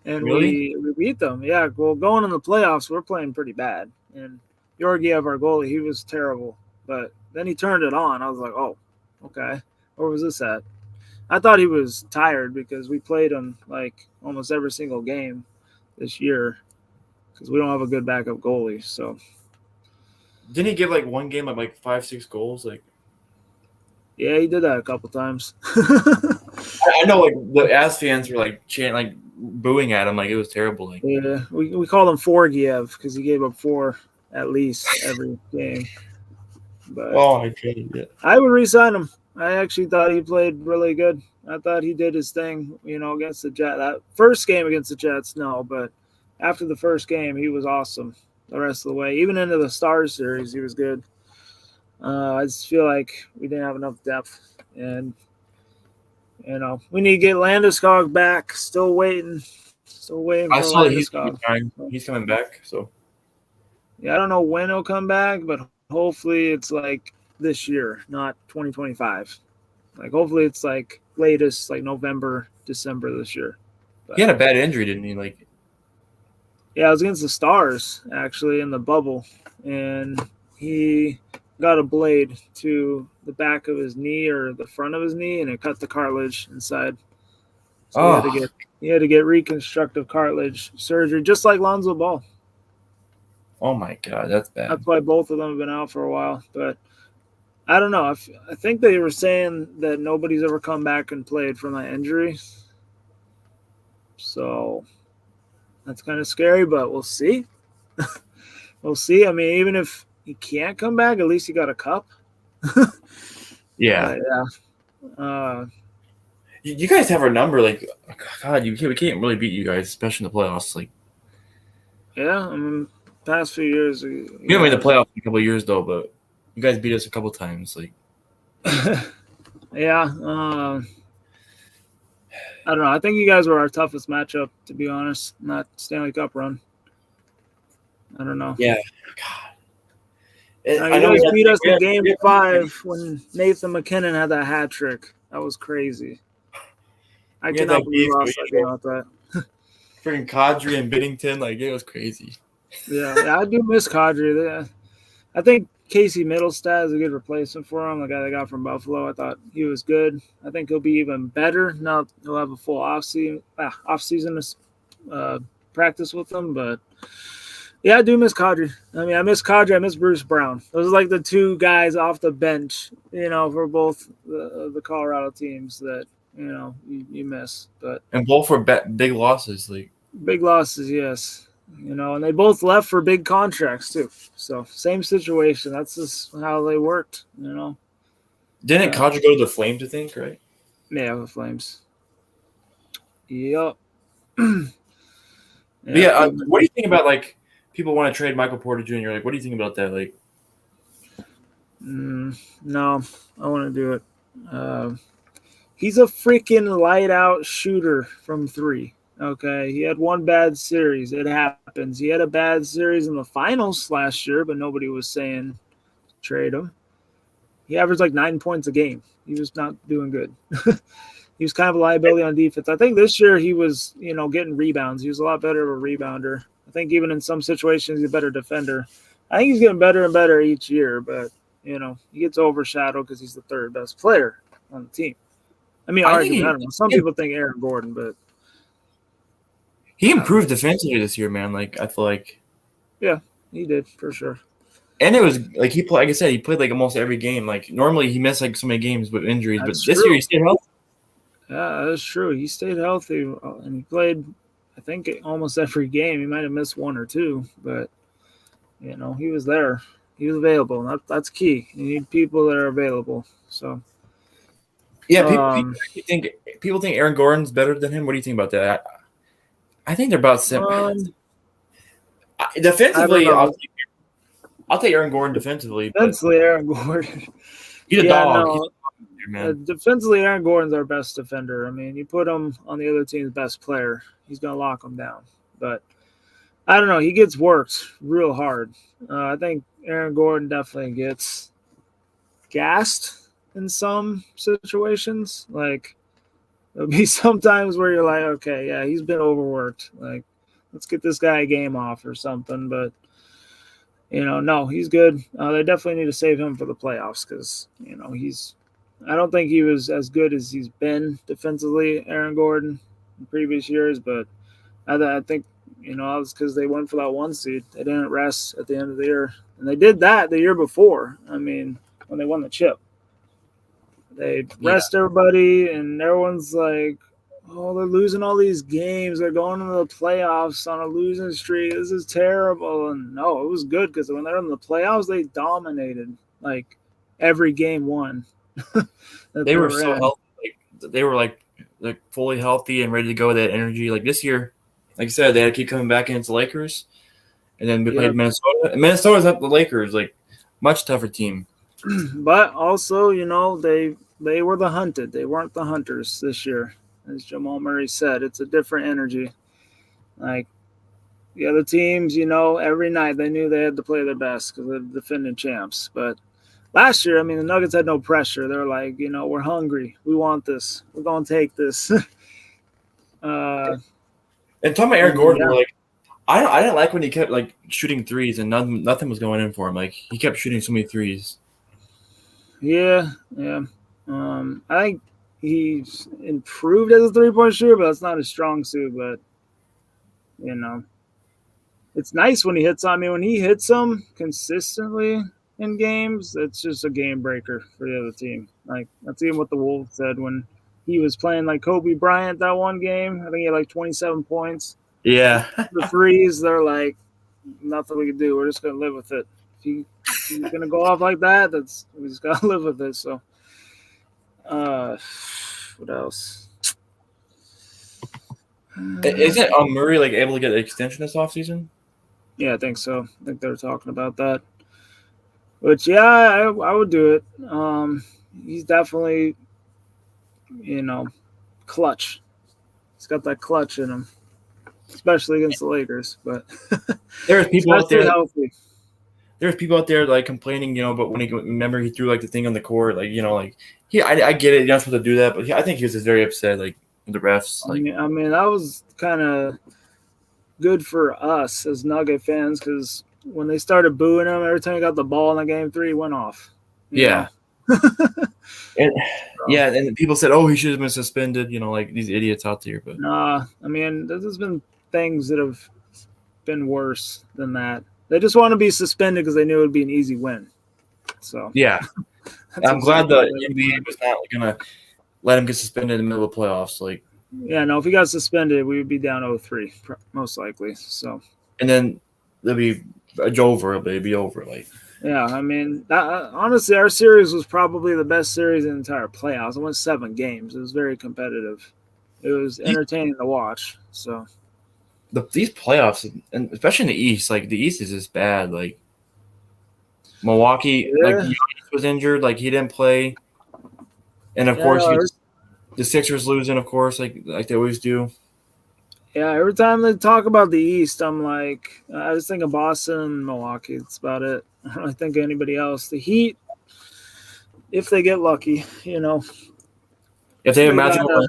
Speaker 2: And
Speaker 1: really?
Speaker 2: we beat them. Yeah, well, going in the playoffs, we're playing pretty bad. And Georgiev, our goalie, he was terrible. But then he turned it on. I was like, oh, okay. Where was this at? I thought he was tired because we played him like almost every single game this year because we don't have a good backup goalie. So
Speaker 1: didn't he give like one game like 5-6 goals? Like,
Speaker 2: yeah, he did that a couple times.
Speaker 1: I know, like the Avs fans were like chanting, like booing at him, like it was terrible. Like,
Speaker 2: yeah, we called him Forgiev because he gave up 4 at least every game. But I would re-sign him. I actually thought he played really good. I thought he did his thing, against the Jets. That first game against the Jets, no, but after the first game, he was awesome the rest of the way. Even into the Stars series, he was good. I just feel like we didn't have enough depth. And, we need to get Landeskog back. Still waiting for Landeskog.
Speaker 1: He's coming back, so.
Speaker 2: Yeah, I don't know when he'll come back, but hopefully it's like this year, not 2025. Like hopefully it's like latest like November, December this year.
Speaker 1: He had a bad injury, didn't he? Like,
Speaker 2: yeah, it was against the Stars actually in the bubble, and he got a blade to the back of his knee or the front of his knee, and it cut the cartilage inside. So he had to get reconstructive cartilage surgery, just like Lonzo Ball.
Speaker 1: oh my God, that's bad.
Speaker 2: That's why both of them have been out for a while. But I don't know. I think they were saying that nobody's ever come back and played from that injury. So that's kind of scary, but we'll see. We'll see. I mean, even if he can't come back, at least he got a cup.
Speaker 1: Yeah. You guys have our number. Like, God, we can't really beat you guys, especially in the playoffs. Like,
Speaker 2: yeah, I mean, past few years.
Speaker 1: we haven't made the playoffs in a couple of years though, but you guys beat us a couple times. Like,
Speaker 2: yeah, I don't know. I think you guys were our toughest matchup, to be honest. Not Stanley Cup run. I don't know.
Speaker 1: Yeah, God.
Speaker 2: You guys beat us in Game 5 when Nathan McKinnon had that hat trick. That was crazy. I cannot believe we lost that game like that.
Speaker 1: Freaking Kadri and Binnington, like, it was crazy.
Speaker 2: Yeah, I do miss Kadri. I think Casey Middlestad is a good replacement for him, the guy they got from Buffalo. I thought he was good. I think he'll be even better. Now he'll have a full off-season practice with them. But, yeah, I do miss Kadri. I mean, I miss Kadri. I miss Bruce Brown. Those are like the two guys off the bench, for both the Colorado teams that, you miss.
Speaker 1: And both were big losses. Like,
Speaker 2: big losses, yes. And they both left for big contracts too. So same situation. That's just how they worked. Didn't
Speaker 1: Kadri go to the Flames? I think, right?
Speaker 2: Yeah, the Flames. Yep.
Speaker 1: Yeah. What do you think about like people want to trade Michael Porter Jr.? Like, what do you think about that? Like,
Speaker 2: no, I want to do it. He's a freaking light out shooter from 3. Okay, he had one bad series. It happens. He had a bad series in the finals last year, but nobody was saying trade him. He averaged like 9 points a game. He was not doing good. He was kind of a liability on defense. I think this year he was, getting rebounds. He was a lot better of a rebounder. I think even in some situations he's a better defender. I think he's getting better and better each year, but, he gets overshadowed because he's the third best player on the team. I mean, I don't know. Some people think Aaron Gordon, but
Speaker 1: he improved defensively this year, man. Like, I feel like.
Speaker 2: Yeah, he did for sure.
Speaker 1: And it was like he played. Like I said, he played like almost every game. Like normally he missed like so many games with injuries, but this year he stayed healthy.
Speaker 2: Yeah, that's true. He stayed healthy and he played. I think almost every game. He might have missed 1 or 2, but he was there. He was available. That's key. You need people that are available. So.
Speaker 1: Yeah, people think Aaron Gordon's better than him. What do you think about that? I think they're about similar. Defensively, I'll take Aaron Gordon defensively.
Speaker 2: Defensively, Aaron Gordon.
Speaker 1: He's a dog. No.
Speaker 2: Man. Defensively, Aaron Gordon's our best defender. I mean, you put him on the other team's best player, he's going to lock him down. But I don't know. He gets worked real hard. I think Aaron Gordon definitely gets gassed in some situations. Like, there'll be some times where you're like, okay, yeah, he's been overworked. Like, let's get this guy a game off or something. But, no, he's good. They definitely need to save him for the playoffs because, I don't think he was as good as he's been defensively, Aaron Gordon, in previous years. But I think, that was because they went for that 1 seed. They didn't rest at the end of the year. And they did that the year before. I mean, when they won the chip. They rest everybody, and everyone's like, oh, they're losing all these games. They're going into the playoffs on a losing streak. This is terrible. And no, it was good because when they're in the playoffs, they dominated. Like, every game won.
Speaker 1: They were so healthy. Like, they were, like fully healthy and ready to go with that energy. Like, this year, like I said, they had to keep coming back against the Lakers. And then we played Minnesota. And Minnesota's up the Lakers, like, much tougher team.
Speaker 2: But also, they were the hunted. They weren't the hunters this year. As Jamal Murray said, it's a different energy. Like, the other teams, every night they knew they had to play their best because they're the defending champs. But last year, I mean, the Nuggets had no pressure. They were like, we're hungry. We want this. We're going to take this.
Speaker 1: And talking about Aaron Gordon,
Speaker 2: Yeah.
Speaker 1: we're like, I didn't like when he kept like shooting threes and nothing was going in for him. Like he kept shooting so many threes.
Speaker 2: Yeah. I think he's improved as a 3-point shooter, but that's not his strong suit. But you know, it's nice when he hits. I mean, when he hits them consistently in games, it's just a game breaker for the other team. Like that's even what the Wolves said when he was playing like Kobe Bryant that one game. I think he had like 27 points.
Speaker 1: Yeah.
Speaker 2: The threes, they're like nothing we can do. We're just gonna live with it. If he's gonna go off like that, we just gotta live with it. So, what else?
Speaker 1: Isn't Murray like able to get an extension this offseason?
Speaker 2: Yeah, I think so. I think they were talking about that. Which, yeah, I would do it. He's definitely, clutch. He's got that clutch in him, especially against the Lakers. But
Speaker 1: there's people out there.
Speaker 2: Healthy.
Speaker 1: There's people out there like complaining, but when he threw like the thing on the court, like I get it, you're not supposed to do that, but I think he was just very upset, like the refs. Like,
Speaker 2: I mean, that was kind of good for us as Nugget fans because when they started booing him, every time he got the ball in the game 3, he went off.
Speaker 1: Yeah. And people said, "Oh, he should have been suspended." Like these idiots out there. But
Speaker 2: nah, I mean, there's been things that have been worse than that. They just want to be suspended because they knew it would be an easy win. So
Speaker 1: yeah, I'm glad the NBA was not gonna let him get suspended in the middle of the playoffs. Like,
Speaker 2: yeah, no, if he got suspended, we would be down 0-3 most likely. So,
Speaker 1: and then it'll be over. It'll be over. Like,
Speaker 2: yeah, I mean, honestly, our series was probably the best series in the entire playoffs. It went 7 games. It was very competitive. It was entertaining to watch. So,
Speaker 1: these playoffs, and especially in the East, like the East is just bad. Like Milwaukee, like Giannis was injured, like he didn't play, and of course the Sixers losing, of course, like they always do.
Speaker 2: Yeah, every time they talk about the East, I'm like, I just think of Boston and Milwaukee. That's about it. I don't really think of anybody else. The Heat, if they get lucky,
Speaker 1: if they have magical,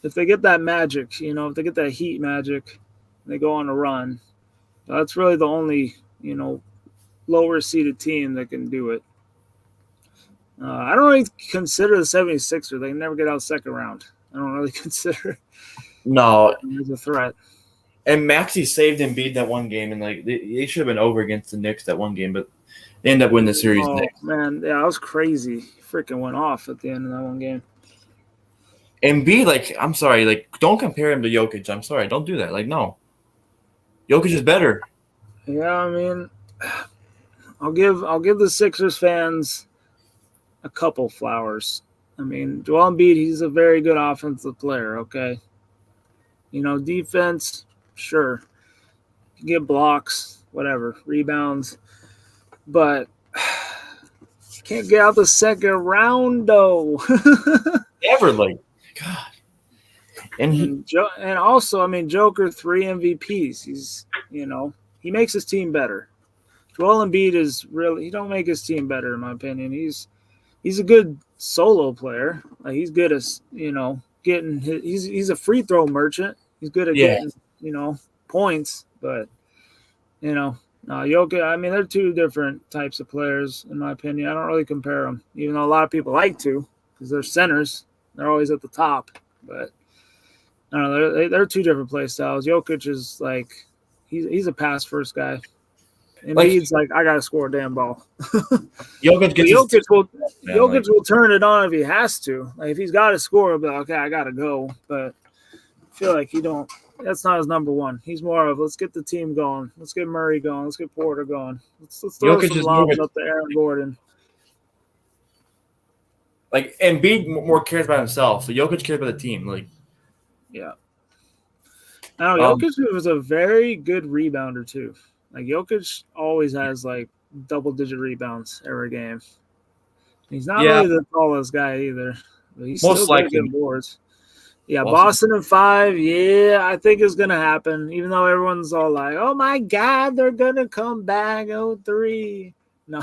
Speaker 2: if they get that magic, if they get that Heat magic, they go on a run. That's really the only, lower seeded team that can do it. I don't really consider the 76ers. They can never get out second round. I don't really consider
Speaker 1: no
Speaker 2: as a threat.
Speaker 1: And Maxey saved Embiid that one game, and like they should have been over against the Knicks that one game, but they ended up winning the series.
Speaker 2: Oh man, yeah, that was crazy. He freaking went off at the end of that one game.
Speaker 1: Embiid, like, I'm sorry, like, don't compare him to Jokic. I'm sorry, don't do that. Like, no, Jokic is better.
Speaker 2: Yeah, I mean, I'll give the Sixers fans a couple flowers. I mean, Joel Embiid, he's a very good offensive player. Okay, defense, sure, get blocks, whatever, rebounds, but can't get out the second round though.
Speaker 1: Ever, like, God.
Speaker 2: And also, I mean, Joker 3 MVPs. He's he makes his team better. Joel Embiid is really, he don't make his team better in my opinion. He's a good solo player. Like he's good as getting he's a free throw merchant. He's good at getting points, but Jokic. I mean, they're two different types of players in my opinion. I don't really compare them, even though a lot of people like to because they're centers. They're always at the top, but I don't know. They're two different play styles. Jokic is like he's a pass first guy. Embiid's like I gotta score a damn ball. Jokic will turn it on if he has to. Like if he's got to score, he'll be like, okay, I gotta go. But I feel like that's not his number one. He's more of let's get the team going. Let's get Murray going. Let's get Porter going. Let's throw some lobs up to Aaron Gordon.
Speaker 1: Like Embiid more cares about himself, so Jokic cares about the team. Like,
Speaker 2: yeah. I don't know. Jokic was a very good rebounder too. Like Jokic always has like double-digit rebounds every game. He's not really the tallest guy either, but he's most still good boards. Yeah, Boston in 5. Yeah, I think it's gonna happen. Even though everyone's all like, "Oh my God, they're gonna come back 0-3." No,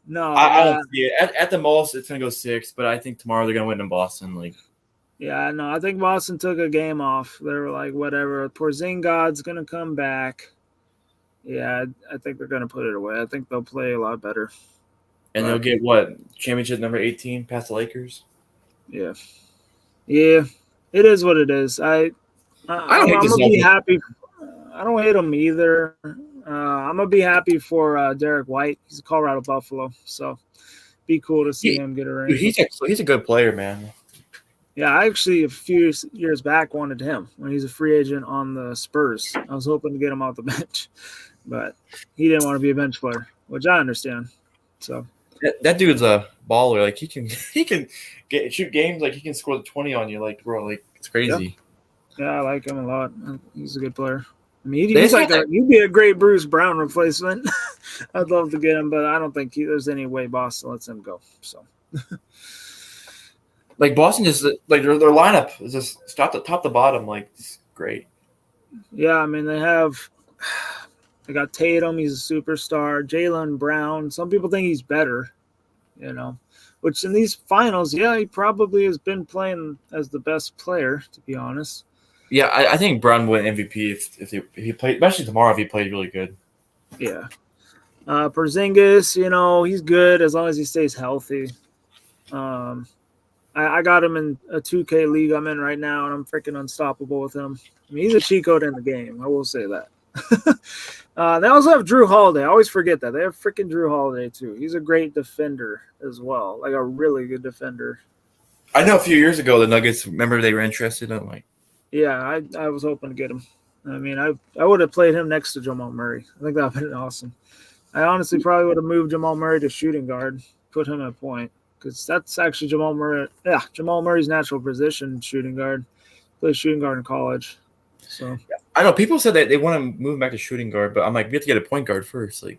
Speaker 2: no.
Speaker 1: I don't see it. At the most, it's gonna go 6, but I think tomorrow they're gonna win in Boston. Like,
Speaker 2: Yeah, no, I think Boston took a game off. They were like, whatever, Porzingod's gonna come back. Yeah, I think they're gonna put it away. I think they'll play a lot better.
Speaker 1: And they'll
Speaker 2: But
Speaker 1: get what, championship number 18 past the Lakers.
Speaker 2: yeah, yeah, it is what it is.
Speaker 1: I don't hate
Speaker 2: I'm
Speaker 1: this
Speaker 2: gonna be
Speaker 1: Celtics.
Speaker 2: happy. I don't hate them either. I'm gonna be happy for Derek White. He's a Colorado Buffalo, so be cool to see him get a
Speaker 1: Dude,
Speaker 2: ring.
Speaker 1: he's a good player, man.
Speaker 2: Yeah, I actually a few years back wanted him when he's a free agent on the Spurs. I was hoping to get him off the bench, but he didn't want to be a bench player, which I understand. So
Speaker 1: That dude's a baller. Like he can shoot games. Like he can score the 20 on you. Like bro, like it's crazy.
Speaker 2: yeah, I like him a lot. He's a good player. I mean,
Speaker 1: They
Speaker 2: he's
Speaker 1: just
Speaker 2: like
Speaker 1: had
Speaker 2: he'd be a great Bruce Brown replacement. I'd love to get him, but I don't think there's any way Boston lets him go. So
Speaker 1: like Boston just like their lineup is just top to bottom. Like it's great.
Speaker 2: yeah, I mean they got Tatum. He's a superstar. Jaylen Brown. Some people think he's better. You know, which in these finals, yeah, he probably has been playing as the best player, to be honest.
Speaker 1: Yeah, I think Brown win MVP if he played, especially tomorrow if he played really good.
Speaker 2: Yeah. Porzingis, he's good as long as he stays healthy. I got him in a 2K league I'm in right now, and I'm freaking unstoppable with him. I mean, he's a cheat code in the game. I will say that. They also have Drew Holiday. I always forget that. They have freaking Drew Holiday, too. He's a great defender as well, like a really good defender.
Speaker 1: I know a few years ago the Nuggets, remember they were interested in like.
Speaker 2: Yeah, I was hoping to get him. I mean, I would have played him next to Jamal Murray. I think that would have been awesome. I honestly probably would have moved Jamal Murray to shooting guard, put him at point, because that's actually Jamal Murray. Yeah, Jamal Murray's natural position, shooting guard. Played shooting guard in college. So
Speaker 1: I know people said that they want to move back to shooting guard, but I'm like, we have to get a point guard first. Like,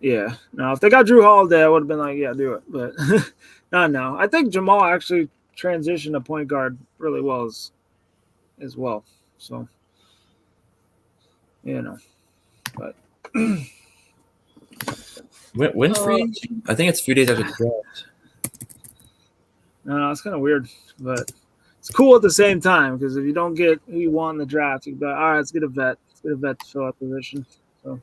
Speaker 2: yeah, no, if they got Drew Holiday, I would have been like, yeah, do it. But not now. I think Jamal actually transitioned to point guard really well as well. So but.
Speaker 1: when's free agency? I think it's a few days after the draft.
Speaker 2: No, it's kind of weird, but it's cool at the same time because if you don't get who you want in the draft, you can be like, all right, let's get a vet. Let's get a vet to fill that position. So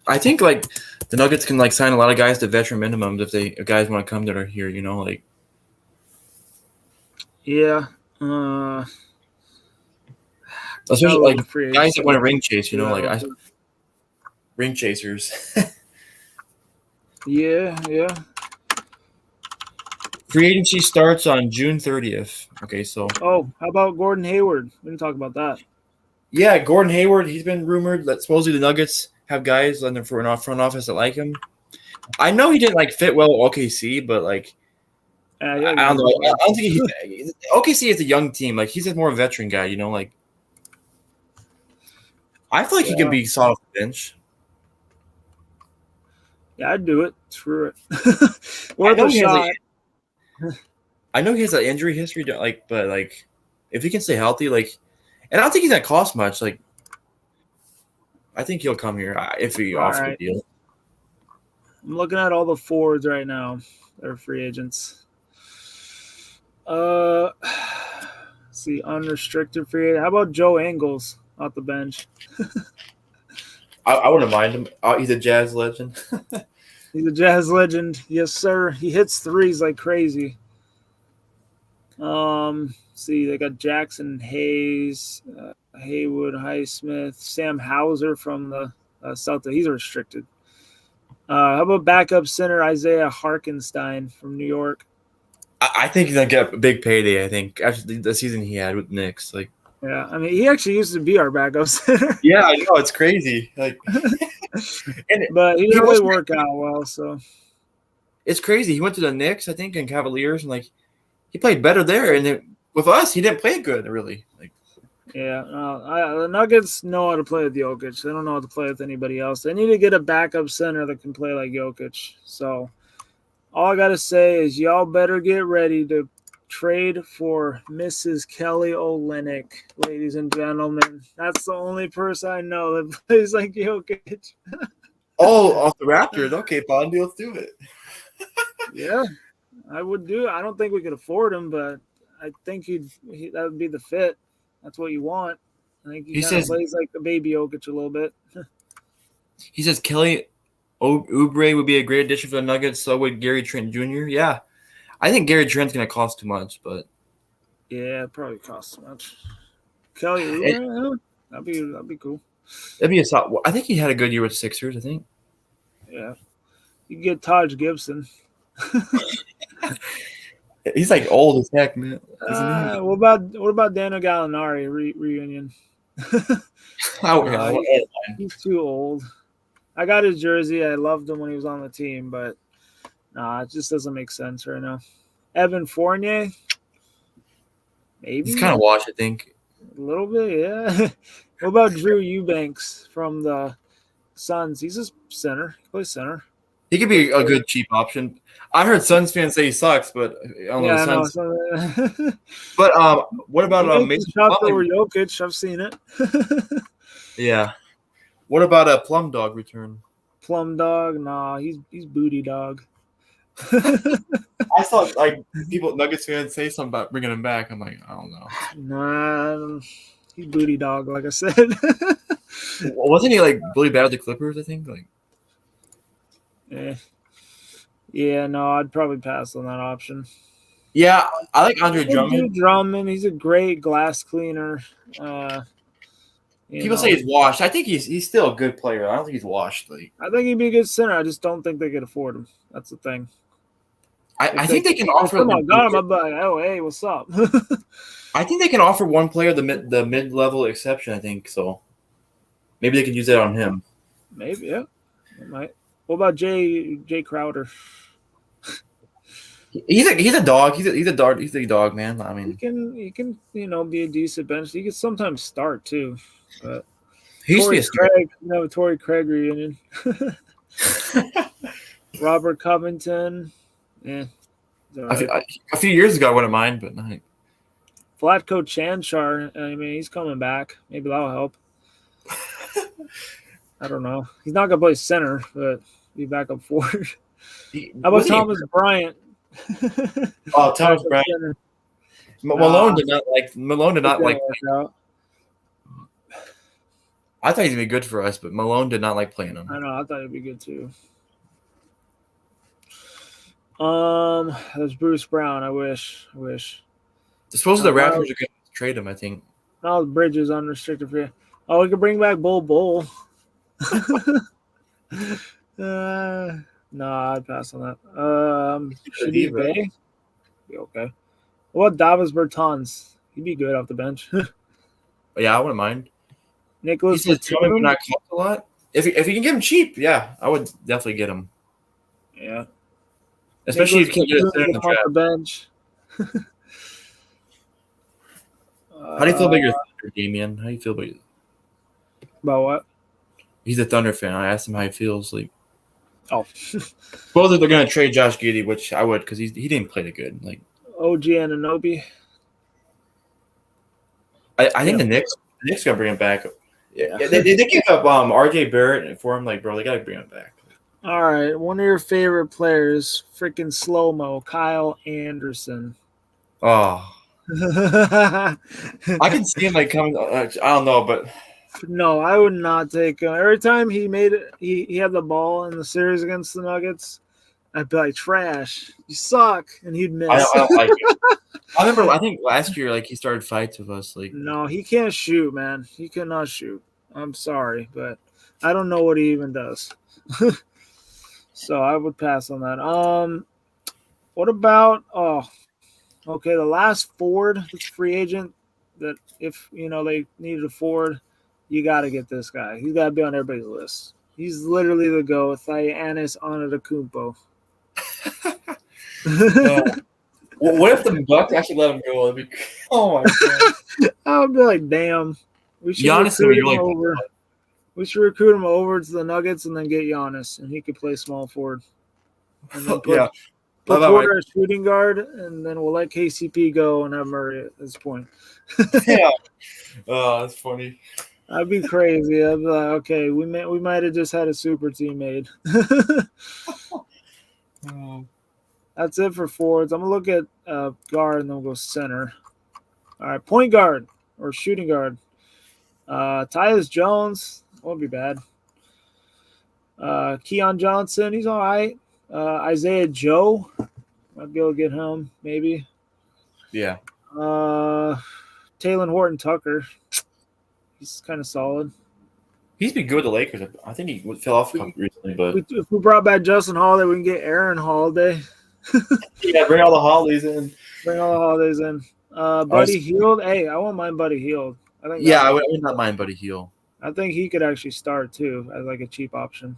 Speaker 1: I think like the Nuggets can like sign a lot of guys to veteran minimums if guys want to come that are here, like.
Speaker 2: yeah,
Speaker 1: especially like guys that want to ring chase, like ring chasers.
Speaker 2: Yeah.
Speaker 1: Free agency starts on June 30th. Okay, so.
Speaker 2: Oh, how about Gordon Hayward? We didn't talk about that.
Speaker 1: Yeah, Gordon Hayward. He's been rumored that supposedly the Nuggets have guys in the front office that like him. I know he didn't like fit well with OKC, but like I don't know. I don't think OKC is a young team. Like he's a more veteran guy, like. I feel like he can be solid off the bench.
Speaker 2: Yeah, I'd do it. Screw it. Worth a shot.
Speaker 1: I know he has an injury history, but if he can stay healthy, and I don't think he's gonna cost much. Like, I think he'll come here if he offers a deal.
Speaker 2: I'm looking at all the forwards right now. They're free agents. See, unrestricted free agent. How about Joe Ingles off the bench?
Speaker 1: I wouldn't mind him. He's a Jazz legend.
Speaker 2: He's a Jazz legend. Yes, sir. He hits threes like crazy. See, they got Jackson Hayes, Haywood, Highsmith, Sam Hauser from the Celtics. He's restricted. How about backup center Isaiah Harkenstein from New York?
Speaker 1: I think he's gonna get a big payday. I think after the season he had with Knicks,
Speaker 2: Yeah, I mean, he actually used to be our backup center.
Speaker 1: Yeah, I know, it's crazy.
Speaker 2: But he didn't really work out well, so
Speaker 1: it's crazy. He went to the Knicks, I think, and Cavaliers, and he played better there. And with us, he didn't play good, really.
Speaker 2: Yeah, the Nuggets know how to play with Jokic. They don't know how to play with anybody else. They need to get a backup center that can play like Jokic. So all I gotta say is y'all better get ready to trade for Mrs. Kelly Olynyk, ladies and gentlemen. That's the only person I know that plays like Jokic.
Speaker 1: Oh, off the Raptors. Okay, Bondi, let's do it.
Speaker 2: Yeah, I would do it. I don't think we could afford him, but I think that would be the fit. That's what you want. I think he
Speaker 1: He
Speaker 2: kind of
Speaker 1: says
Speaker 2: plays like the baby Jokic a little bit.
Speaker 1: Kelly Oubre would be a great addition for the Nuggets. So would Gary Trent Jr. Yeah, I think Gary Trent's gonna cost too much, but
Speaker 2: Yeah, it probably costs too much. Kelly
Speaker 1: it,
Speaker 2: Oubre, yeah, that'd be cool.
Speaker 1: that'd be a solid. I think he had a good year with Sixers. I think.
Speaker 2: Yeah, you can get Taj Gibson.
Speaker 1: He's like old as heck, man. Isn't he?
Speaker 2: What about Daniel Gallinari reunion? He's too old. I got his jersey. I loved him when he was on the team, but it just doesn't make sense right now. Evan Fournier, maybe
Speaker 1: He's kind of washed, I think.
Speaker 2: a little bit, yeah. What about Drew Eubanks from the Suns? He's a center. He plays center.
Speaker 1: He could be a good cheap option. I heard Suns fans say he sucks, but I don't know the Suns.
Speaker 2: No.
Speaker 1: But what about Mason
Speaker 2: shot over Jokic? I've seen it.
Speaker 1: Yeah. What about a Plum Dog return?
Speaker 2: Plum Dog? Nah, he's booty dog.
Speaker 1: I saw like Nuggets fans say something about bringing him back. I'm like, I don't know.
Speaker 2: Nah, he's booty dog, like I said.
Speaker 1: Wasn't he like really bad with the Clippers? I think
Speaker 2: Yeah, no, I'd probably pass on that option.
Speaker 1: Yeah, I like Andre Drummond.
Speaker 2: He's a great glass cleaner.
Speaker 1: People say he's washed. I think he's still a good player. I don't think he's washed.
Speaker 2: I think he'd be a good center. I just don't think they could afford him. That's the thing.
Speaker 1: I think they can offer.
Speaker 2: Come on, got him. I'm like, oh, hey, what's up?
Speaker 1: I think they can offer one player the mid-level exception. I think so. Maybe they could use that on him.
Speaker 2: Maybe, yeah. It might. What about Jay Crowder?
Speaker 1: He's a dog. He's a dog, man. I mean,
Speaker 2: he can be a decent bench. He can sometimes start too. But
Speaker 1: he used to be a
Speaker 2: Craig, Torrey Craig reunion. Robert Covington. Yeah.
Speaker 1: Right. A few years ago, I wouldn't mind, but not.
Speaker 2: Vlatko Chanchar. I mean, he's coming back. Maybe that'll help. I don't know. He's not gonna play center, but be back up forward. How about Thomas Bryant?
Speaker 1: Oh, Thomas Bryant. Malone did not like. I thought he'd be good for us, but Malone did not like playing him.
Speaker 2: I know. I thought he'd be good too. There's Bruce Brown. I wish.
Speaker 1: Supposedly the Raptors are going to trade him, I think.
Speaker 2: No, Bridges unrestricted free. Oh, we could bring back Bull. No, I'd pass on that. Should he be okay? What about Davis Bertans? He'd be good off the bench.
Speaker 1: Yeah, I wouldn't mind.
Speaker 2: Nicholas
Speaker 1: not cost a lot. If you can get him cheap, yeah, I would definitely get him.
Speaker 2: Yeah,
Speaker 1: especially if you can't get it
Speaker 2: off the bench.
Speaker 1: How do you feel about your Thunder, Damian? How do you feel
Speaker 2: about what?
Speaker 1: He's a Thunder fan. I asked him how he feels. Like,
Speaker 2: supposedly
Speaker 1: they're going to trade Josh Giddey, which I would because he didn't play that good. Like
Speaker 2: OG Anunoby.
Speaker 1: I think the Knicks going to bring him back. Yeah, they give up RJ Barrett for him. Like, bro, they got to bring him back.
Speaker 2: All right, one of your favorite players, freaking slow-mo, Kyle Anderson.
Speaker 1: Oh. I can see him like coming. I don't know, but
Speaker 2: no, I would not take him. Every time he made it, he had the ball in the series against the Nuggets. I'd be like, trash, you suck, and he'd miss.
Speaker 1: I don't like it. I think last year, like he started fights with us. Like,
Speaker 2: no, he can't shoot, man. He cannot shoot. I'm sorry, but I don't know what he even does. So I would pass on that. What about okay, the last forward that's free agent that if they needed a forward, you got to get this guy. He's got to be on everybody's list. He's literally the GOAT, Giannis Antetokounmpo.
Speaker 1: What if the Bucks actually let him go? Oh my god!
Speaker 2: I would be like, damn. We should recruit him over. We should recruit him over to the Nuggets and then get Giannis, and he could play small forward. And then put Porter as shooting guard, and then we'll let KCP go and have Murray at this point.
Speaker 1: Yeah. Oh, that's funny.
Speaker 2: That'd be crazy. I'd be like, okay, we might have just had a super team made. That's it for forwards. I'm gonna look at guard and then we'll go center. All right, point guard or shooting guard. Tyus Jones won't be bad. Keon Johnson, he's all right. Isaiah Joe, might be able to get him maybe.
Speaker 1: Yeah.
Speaker 2: Taylor Horton Tucker, he's kind of solid.
Speaker 1: He's been good with the Lakers. I think he fell off recently, but
Speaker 2: If we brought back Justin Holiday, we can get Aaron Holiday.
Speaker 1: yeah, bring all the Holidays in.
Speaker 2: Bring all the Holidays in. Buddy Hield. Hey, I won't mind Buddy Hield.
Speaker 1: I would not mind Buddy Hield.
Speaker 2: I think he could actually start too as like a cheap option.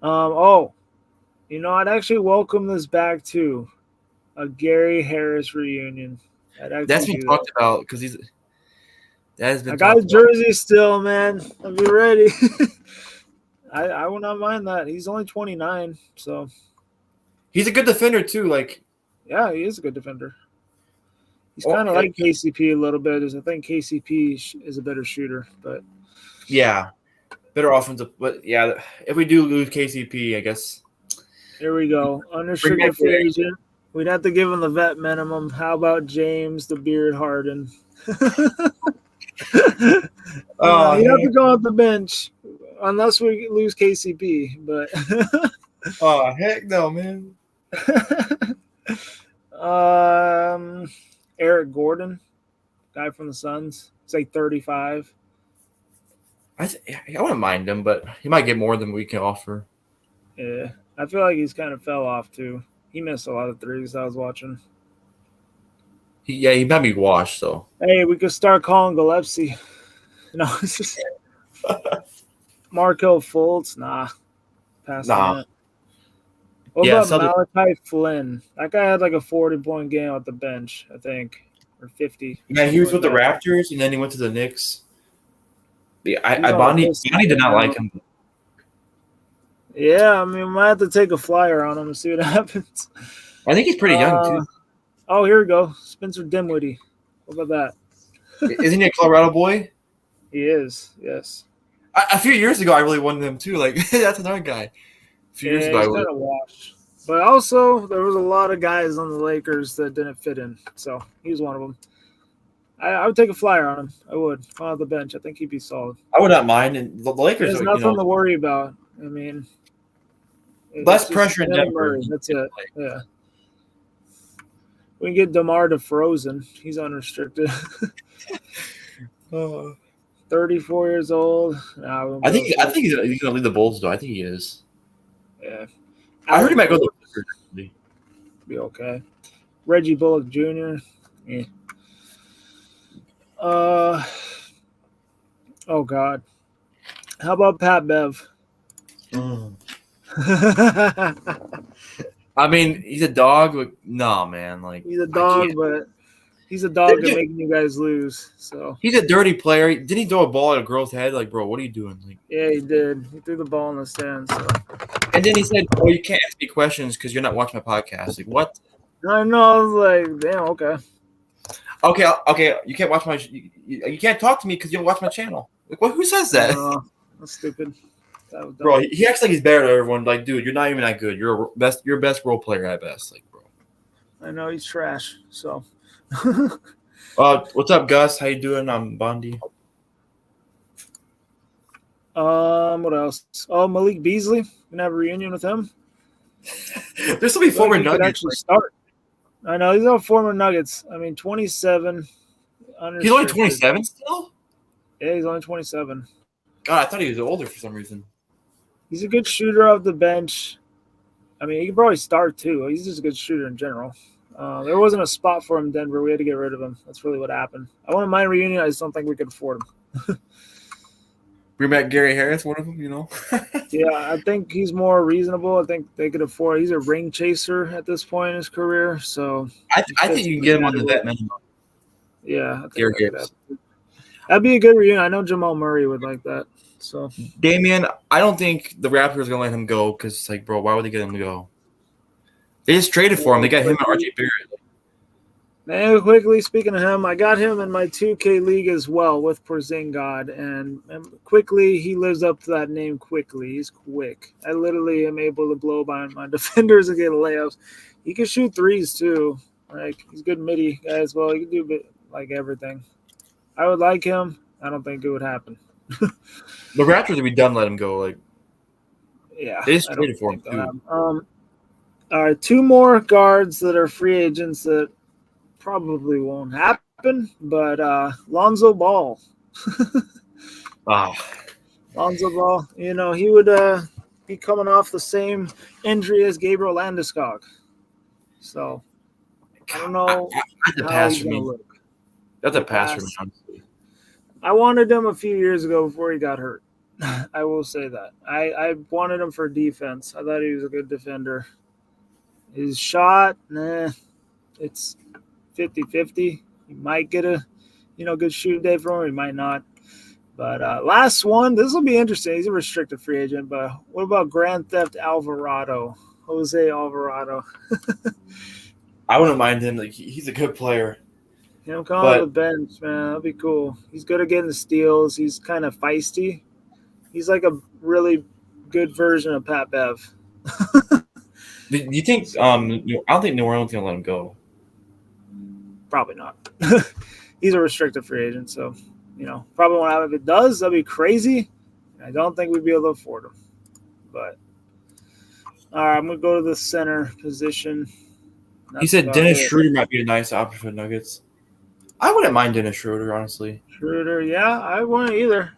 Speaker 2: I'd actually welcome this back too. A Gary Harris reunion.
Speaker 1: That's been talked about because
Speaker 2: I got his jersey still, man. I'll be ready. I will not mind that. He's only 29, so
Speaker 1: he's a good defender too.
Speaker 2: Yeah, he is a good defender. He's kind of like KCP a little bit. I think KCP is a better shooter, but
Speaker 1: yeah, better offensive. But yeah, if we do lose KCP, I guess.
Speaker 2: Here we go. Unrestricted free agent. We'd have to give him the vet minimum. How about James the Beard Harden? He'd have to go off the bench unless we lose KCP. But
Speaker 1: heck no, man.
Speaker 2: Eric Gordon, guy from the Suns. He's like 35.
Speaker 1: I wouldn't mind him, but he might get more than we can offer.
Speaker 2: Yeah, I feel like he's kind of fell off too. He missed a lot of threes I was watching.
Speaker 1: He might be washed though.
Speaker 2: Hey, we could start calling Gillespie. No, it's just Markel Fultz. Nah, pass on that. What about Malachi Flynn? That guy had like a 40-point game at the bench, I think, or 50.
Speaker 1: Yeah, he was with the Raptors, and then he went to the Knicks. Yeah, Bonnie did not like him.
Speaker 2: Yeah, I mean, we might have to take a flyer on him and see what happens.
Speaker 1: I think he's pretty young, too.
Speaker 2: Oh, here we go. Spencer Dinwiddie. What about
Speaker 1: that? Isn't he a Colorado boy?
Speaker 2: He is, yes.
Speaker 1: A few years ago, I really wanted him, too. That's another guy. A few years ago,
Speaker 2: he's kind of washed. But also, there was a lot of guys on the Lakers that didn't fit in. So, he was one of them. I would take a flyer on him. I would. On the bench. I think he'd be solid.
Speaker 1: I would not mind. And the Lakers
Speaker 2: There's nothing to worry about. I mean,
Speaker 1: less pressure in Denver.
Speaker 2: That's it. Yeah. We can get DeMar DeRozan. He's unrestricted. 34 years old.
Speaker 1: I think he's going to lead the Bulls, though. I think he is.
Speaker 2: Yeah.
Speaker 1: I heard he might go to the Lakers.
Speaker 2: Be okay. Reggie Bullock Jr. Yeah. Oh, God. How about Pat Bev?
Speaker 1: I mean, he's a dog. No, man.
Speaker 2: He's a dog, but he's a dog at making you guys lose. So
Speaker 1: he's a dirty player. Didn't he throw a ball at a girl's head? Bro, what are you doing?
Speaker 2: Yeah, he did. He threw the ball in the stands. So.
Speaker 1: And then he said, "Oh, you can't ask me questions because you're not watching my podcast." What?
Speaker 2: I know. I was like, damn. Okay.
Speaker 1: Okay. You can't watch my. You can't talk to me because you don't watch my channel. Who says that?
Speaker 2: That's stupid.
Speaker 1: Bro, he acts like he's better than everyone. Dude, you're not even that good. You're best role player at best. Bro.
Speaker 2: I know he's trash. So.
Speaker 1: What's up, Gus? How you doing? I'm Bondi.
Speaker 2: What else? Oh, Malik Beasley. Gonna have a reunion with him.
Speaker 1: There's so many former Nuggets.
Speaker 2: Actually start. I know he's on former Nuggets. I mean, 27.
Speaker 1: He's only 27 still.
Speaker 2: Yeah, he's only 27.
Speaker 1: God, I thought he was older for some reason.
Speaker 2: He's a good shooter off the bench. I mean, he could probably start too. He's just a good shooter in general. There wasn't a spot for him in Denver. We had to get rid of him. That's really what happened. I want to mind reunion. I just don't think we could afford him.
Speaker 1: We met Gary Harris, one of them,
Speaker 2: Yeah, I think he's more reasonable. I think they could afford. He's a ring chaser at this point in his career. So
Speaker 1: I think you can get him on the vet minimum.
Speaker 2: Yeah, I think
Speaker 1: Gary Harris.
Speaker 2: That'd be a good reunion. I know Jamal Murray would like that. So
Speaker 1: Damian, I don't think the Raptors are gonna let him go because bro, why would they get him to go? They just traded for him. They got him and RJ Barrett.
Speaker 2: Man, quickly, speaking of him, I got him in my 2K league as well with Porzingod, and quickly, he lives up to that name. Quickly, he's quick. I literally am able to blow by my defenders and get layups. He can shoot threes too. Like he's a good midi guy as well. He can do a bit like everything. I would like him. I don't think it would happen.
Speaker 1: The Raptors would be done. Let him go. Like
Speaker 2: Yeah,
Speaker 1: they just
Speaker 2: I don't
Speaker 1: traded for him
Speaker 2: think they'll
Speaker 1: too.
Speaker 2: happen. All right, two more guards that are free agents that probably won't happen, but Lonzo Ball.
Speaker 1: Ah,
Speaker 2: Lonzo Ball, he would be coming off the same injury as Gabriel Landeskog. So I don't know
Speaker 1: that's a
Speaker 2: how
Speaker 1: pass
Speaker 2: he's
Speaker 1: for
Speaker 2: going to
Speaker 1: me.
Speaker 2: look.
Speaker 1: That's a
Speaker 2: The
Speaker 1: pass for me.
Speaker 2: pass.
Speaker 1: Honestly.
Speaker 2: I wanted him a few years ago before he got hurt. I will say that. I wanted him for defense. I thought he was a good defender. His shot, it's 50-50. He might get a good shooting day from him. He might not. But last one, this will be interesting. He's a restricted free agent. But what about Grand Theft Alvarado? Jose Alvarado.
Speaker 1: I wouldn't mind him. Like he's a good player.
Speaker 2: Him coming off
Speaker 1: But
Speaker 2: the bench, man. That'd be cool. He's good at getting the steals. He's kind of feisty. He's like a really good version of Pat Bev.
Speaker 1: do you think? I don't think New Orleans gonna let him go.
Speaker 2: Probably not. He's a restricted free agent, so probably won't happen. If it does, that'd be crazy. I don't think we'd be able to afford him. But all right, I'm gonna go to the center position.
Speaker 1: He said Dennis Schroeder might be a nice option for the Nuggets. I wouldn't mind Dennis Schroeder, honestly.
Speaker 2: Schroeder, yeah, I wouldn't either.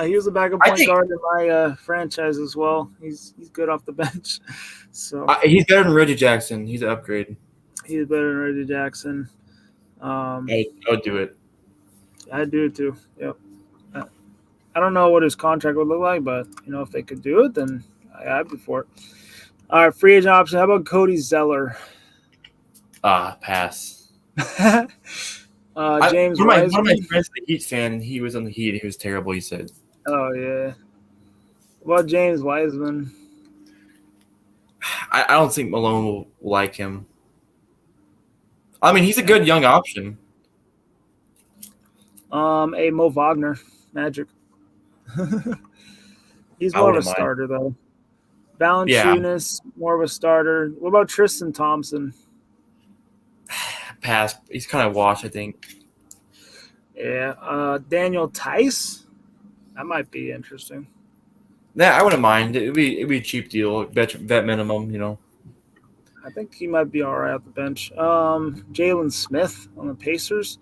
Speaker 2: He was a backup point guard in my franchise as well. He's good off the bench, so
Speaker 1: he's better than Reggie Jackson. He's an upgrade.
Speaker 2: He's better than Reggie Jackson.
Speaker 1: I would do it.
Speaker 2: I do too. Yep. I don't know what his contract would look like, but if they could do it, then I'd be for it. All right, free agent option. How about Cody Zeller?
Speaker 1: Pass.
Speaker 2: James
Speaker 1: one
Speaker 2: Wiseman.
Speaker 1: of my friends is a Heat fan, and he was on the Heat. He was terrible, he said.
Speaker 2: Oh, yeah. What about James Wiseman?
Speaker 1: I don't think Malone will like him. I mean, he's a good young option.
Speaker 2: Mo Wagner, Magic. He's more of a starter, though. Valanciunas, more of a starter. What about Tristan Thompson?
Speaker 1: Pass. He's kind of washed, I think.
Speaker 2: Yeah. Daniel Tice? That might be interesting.
Speaker 1: Yeah, I wouldn't mind. It'd be a cheap deal, vet minimum,
Speaker 2: I think he might be all right off the bench. Jalen Smith on the Pacers.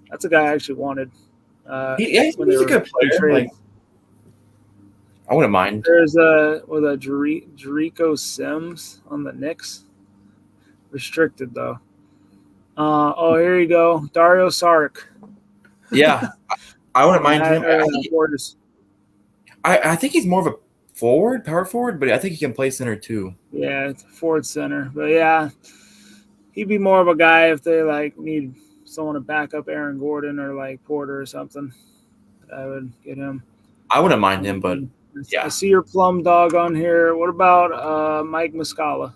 Speaker 2: That's a guy I actually wanted.
Speaker 1: He's a good player. I wouldn't mind.
Speaker 2: There's Jericho Sims on the Knicks. Restricted, though. Here you go. Dario Saric.
Speaker 1: Yeah. I wouldn't mind him. I think he's more of a power forward, but I think he can play center too.
Speaker 2: Yeah, it's forward center. But yeah, he'd be more of a guy if they need someone to back up Aaron Gordon or Porter or something. I would get him.
Speaker 1: I wouldn't mind him, but yeah.
Speaker 2: I see your plum dog on here. What about Mike Muscala?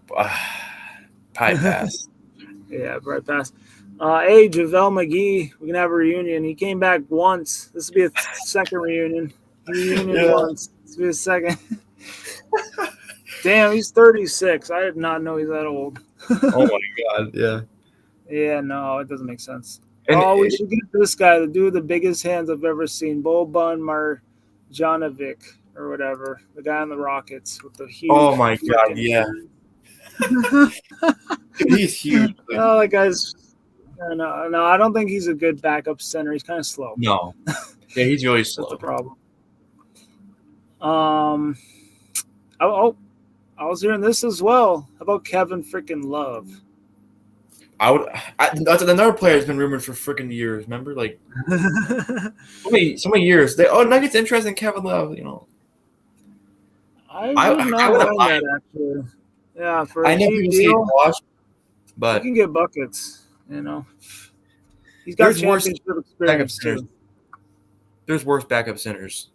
Speaker 1: Probably pass.
Speaker 2: Yeah, right pass. JaVale McGee, we can have a reunion. He came back once. This will be a second reunion. Once. This will be a second. Damn, he's 36. I did not know he's that old.
Speaker 1: Oh, my God. Yeah.
Speaker 2: Yeah, no, it doesn't make sense. We should get this guy, the dude with the biggest hands I've ever seen, Boban Marjanovic or whatever, the guy on the Rockets with the huge.
Speaker 1: Oh, my God, yeah. He's huge.
Speaker 2: Oh, that guy's. No, I don't think he's a good backup center. He's kind of slow.
Speaker 1: No. Yeah, he's really slow.
Speaker 2: That's the problem. I was hearing this as well. How about Kevin freaking Love?
Speaker 1: That's another player has been rumored for freaking years. Remember, so many years. Nuggets interested in Kevin Love.
Speaker 2: I would not mind that actually. Yeah, for a cheap deal, but he can get buckets. He's got championship experience too.
Speaker 1: There's worse backup centers.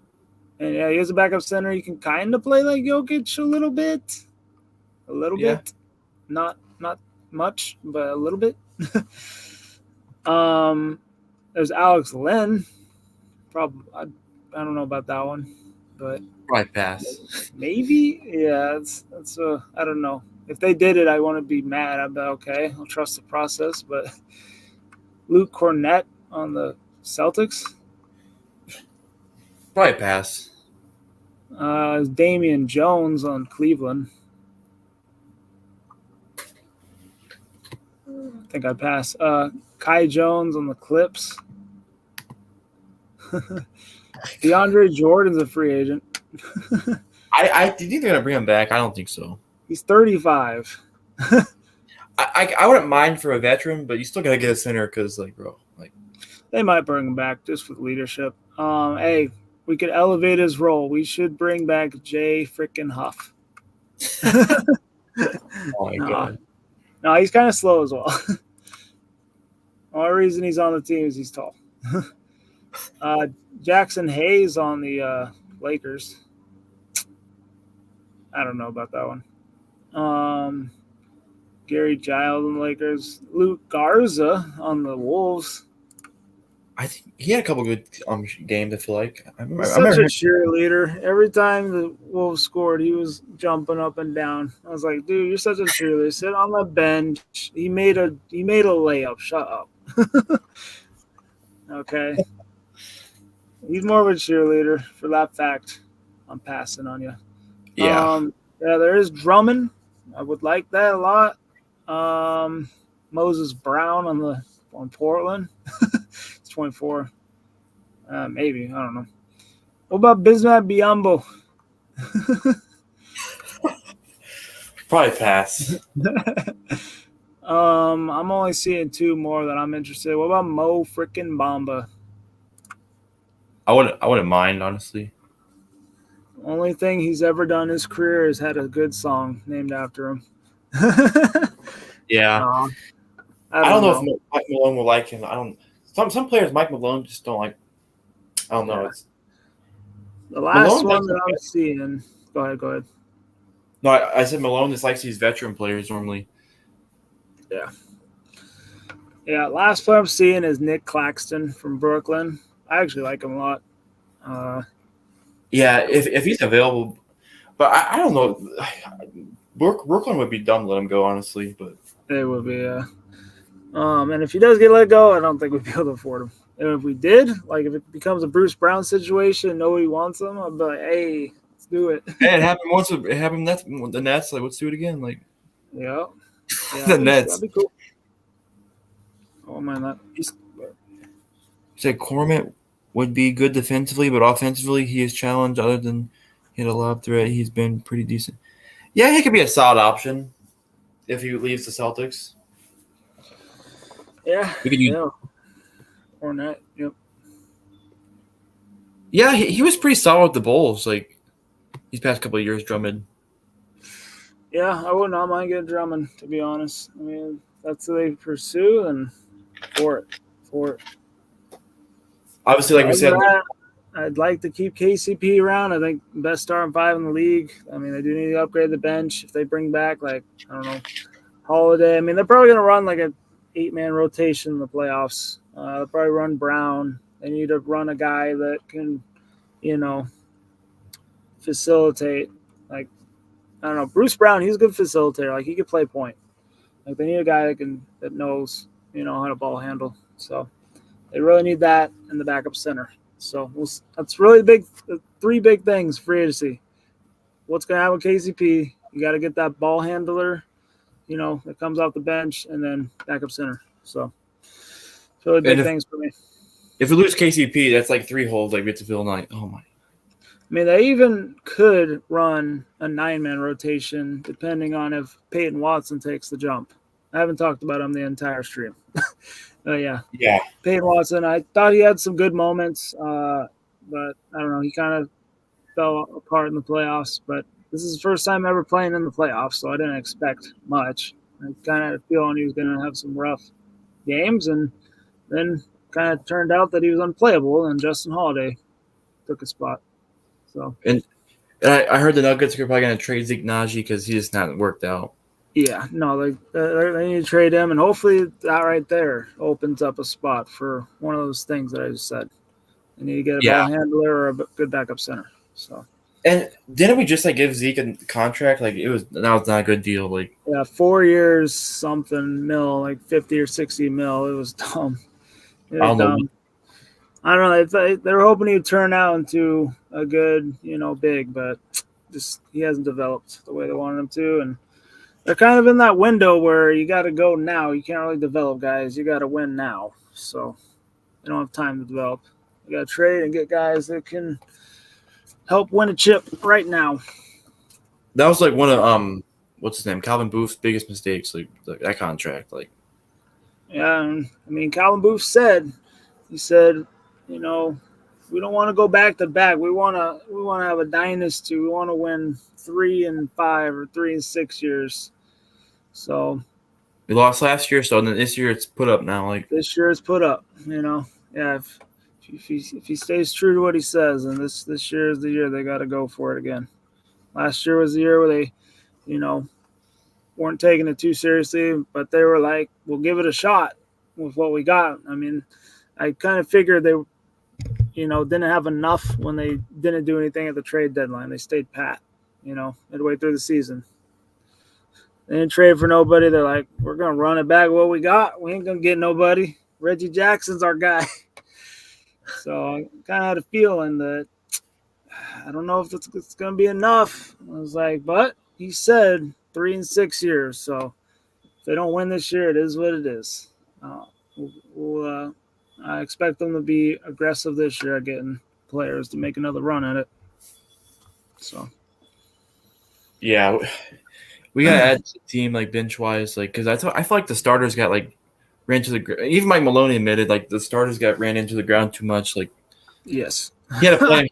Speaker 2: And yeah, he has a backup center. He can kind of play like Jokic a little bit, not much, but a little bit. There's Alex Len. Probably I don't know about that one, but
Speaker 1: Probably pass.
Speaker 2: maybe. Yeah, that's I don't know. If they did it, I want to be mad. I'm like, okay. I'll trust the process, but Luke Cornett on the Celtics.
Speaker 1: Probably pass.
Speaker 2: Damian Jones on Cleveland. I think I'd pass. Kai Jones on the Clips. DeAndre Jordan's a free agent.
Speaker 1: I think they're gonna bring him back. I don't think so.
Speaker 2: He's 35.
Speaker 1: I wouldn't mind for a veteran, but you still gotta get a center because, like, bro, like
Speaker 2: They might bring him back just with leadership. Hey, we could elevate his role. We should bring back Jay freaking Huff.
Speaker 1: oh my god.
Speaker 2: No, he's kind of slow as well. Only reason he's on the team is he's tall. Jackson Hayes on the Lakers. I don't know about that one. Gary Giles on the Lakers. Luke Garza on the Wolves.
Speaker 1: I think he had a couple good games. I feel like I
Speaker 2: Such a cheerleader. Every time the Wolves scored, he was jumping up and down. I was like, dude, you're such a cheerleader. Sit on the bench. He made a layup. Shut up. Okay. He's more of a cheerleader. For that fact, I'm passing on you.
Speaker 1: Yeah.
Speaker 2: Yeah, there is Drummond. I would like that a lot. Moses Brown on Portland. It's 24. Maybe. I don't know. What about Bismack Biyombo?
Speaker 1: Probably pass.
Speaker 2: I'm only seeing two more that I'm interested in. What about Mo freaking Bamba?
Speaker 1: I wouldn't mind, honestly.
Speaker 2: Only thing he's ever done in his career is had a good song named after him.
Speaker 1: Yeah. I don't know if Mike Malone will like him. I don't. Some players Mike Malone just don't like. I don't know.
Speaker 2: Yeah.
Speaker 1: It's
Speaker 2: the last Malone one that I'm seeing. Go ahead.
Speaker 1: No, I said Malone just likes these veteran players normally.
Speaker 2: Yeah. Yeah, last player I'm seeing is Nick Claxton from Brooklyn. I actually like him a lot.
Speaker 1: Yeah, if he's available, but I don't know. Brooklyn would be dumb to let him go, honestly. But
Speaker 2: they would be, yeah. And if he does get let go, I don't think we'd be able to afford him. And if we did, like if it becomes a Bruce Brown situation and nobody wants him, I'd be like, hey, let's do it.
Speaker 1: Hey, it happened once. It happened the Nets. Like, let's do it again. Like,
Speaker 2: yeah.
Speaker 1: The Nets.
Speaker 2: That'd be cool. I won't mind that.
Speaker 1: He said Cormit would be good defensively, but offensively he is challenged. Other than hit a lob threat, he's been pretty decent. Yeah, he could be a solid option if he leaves the Celtics.
Speaker 2: Yeah.
Speaker 1: We could use
Speaker 2: Cornette. Yep.
Speaker 1: Yeah, he was pretty solid with the Bulls. Like these past couple of years, Drummond.
Speaker 2: Yeah, I would not mind getting Drummond, to be honest. I mean, that's what they pursue, and for it.
Speaker 1: Obviously, like we said,
Speaker 2: I'd like to keep KCP around. I think best starting five in the league. I mean, they do need to upgrade the bench. If they bring back, like, I don't know, Holiday. I mean, they're probably going to run like an 8-man rotation in the playoffs. They'll probably run Brown. They need to run a guy that can, facilitate. Like, I don't know, Bruce Brown, he's a good facilitator. Like, he could play point. Like, they need a guy that knows, how to ball handle. So they really need that in the backup center. So that's really the three big things free agency. What's going to happen with KCP? You got to get that ball handler, that comes off the bench, and then backup center. So it's really big things for me.
Speaker 1: If we lose KCP, that's like 3 holes like we have to fill. Like, oh my.
Speaker 2: I mean, they even could run a 9-man rotation depending on if Peyton Watson takes the jump. I haven't talked about him the entire stream. Yeah. Peyton Watson, I thought he had some good moments, but I don't know. He kind of fell apart in the playoffs. But this is the first time ever playing in the playoffs, so I didn't expect much. I kind of had a feeling he was going to have some rough games, and then kind of turned out that he was unplayable, and Justin Holiday took a spot. So
Speaker 1: and I heard the Nuggets are probably going to trade Zeke Naji because he just not worked out.
Speaker 2: Yeah, no, they need to trade him, and hopefully that right there opens up a spot for one of those things that I just said. They need to get a
Speaker 1: Yeah.
Speaker 2: ball handler or a good backup center. So
Speaker 1: And didn't we just like give Zeke a contract? Like that was not a good deal. Like
Speaker 2: yeah, 4 years something mil, like 50 or 60 mil. It was dumb. It
Speaker 1: I
Speaker 2: was
Speaker 1: don't know.
Speaker 2: dumb. I don't know. They were hoping he'd turn out into a good, big, but just he hasn't developed the way they wanted him to, and they're kind of in that window where you got to go now. You can't really develop guys. You got to win now. So they don't have time to develop. You got to trade and get guys that can help win a chip right now.
Speaker 1: That was like one of what's his name, Calvin Booth's biggest mistakes. Like that contract. Like
Speaker 2: Yeah, I mean, Calvin Booth he said, we don't want to go back to back. We want to have a dynasty. We want to win 3-5 or 3-6 years. So
Speaker 1: we lost last year, so then this year it's put up now. Like
Speaker 2: this year it's put up. Yeah. If he stays true to what he says, and this year is the year they got to go for it again. Last year was the year where they, weren't taking it too seriously, but they were like, "We'll give it a shot with what we got." I mean, I kind of figured they, didn't have enough when they didn't do anything at the trade deadline. They stayed pat, midway through the season. They didn't trade for nobody. They're like, "We're gonna run it back what we got. We ain't gonna get nobody. Reggie Jackson's our guy." So I kind of had a feeling that I don't know if it's going to be enough. I was like, but he said 3-6 years. So if they don't win this year, it is what it is. I expect them to be aggressive this year at getting players to make another run at it. So
Speaker 1: yeah, we gotta add to the team like bench wise, like because I feel like the starters got like ran to the even Mike Maloney admitted like the starters got ran into the ground too much. Like
Speaker 2: yes,
Speaker 1: he had a plan.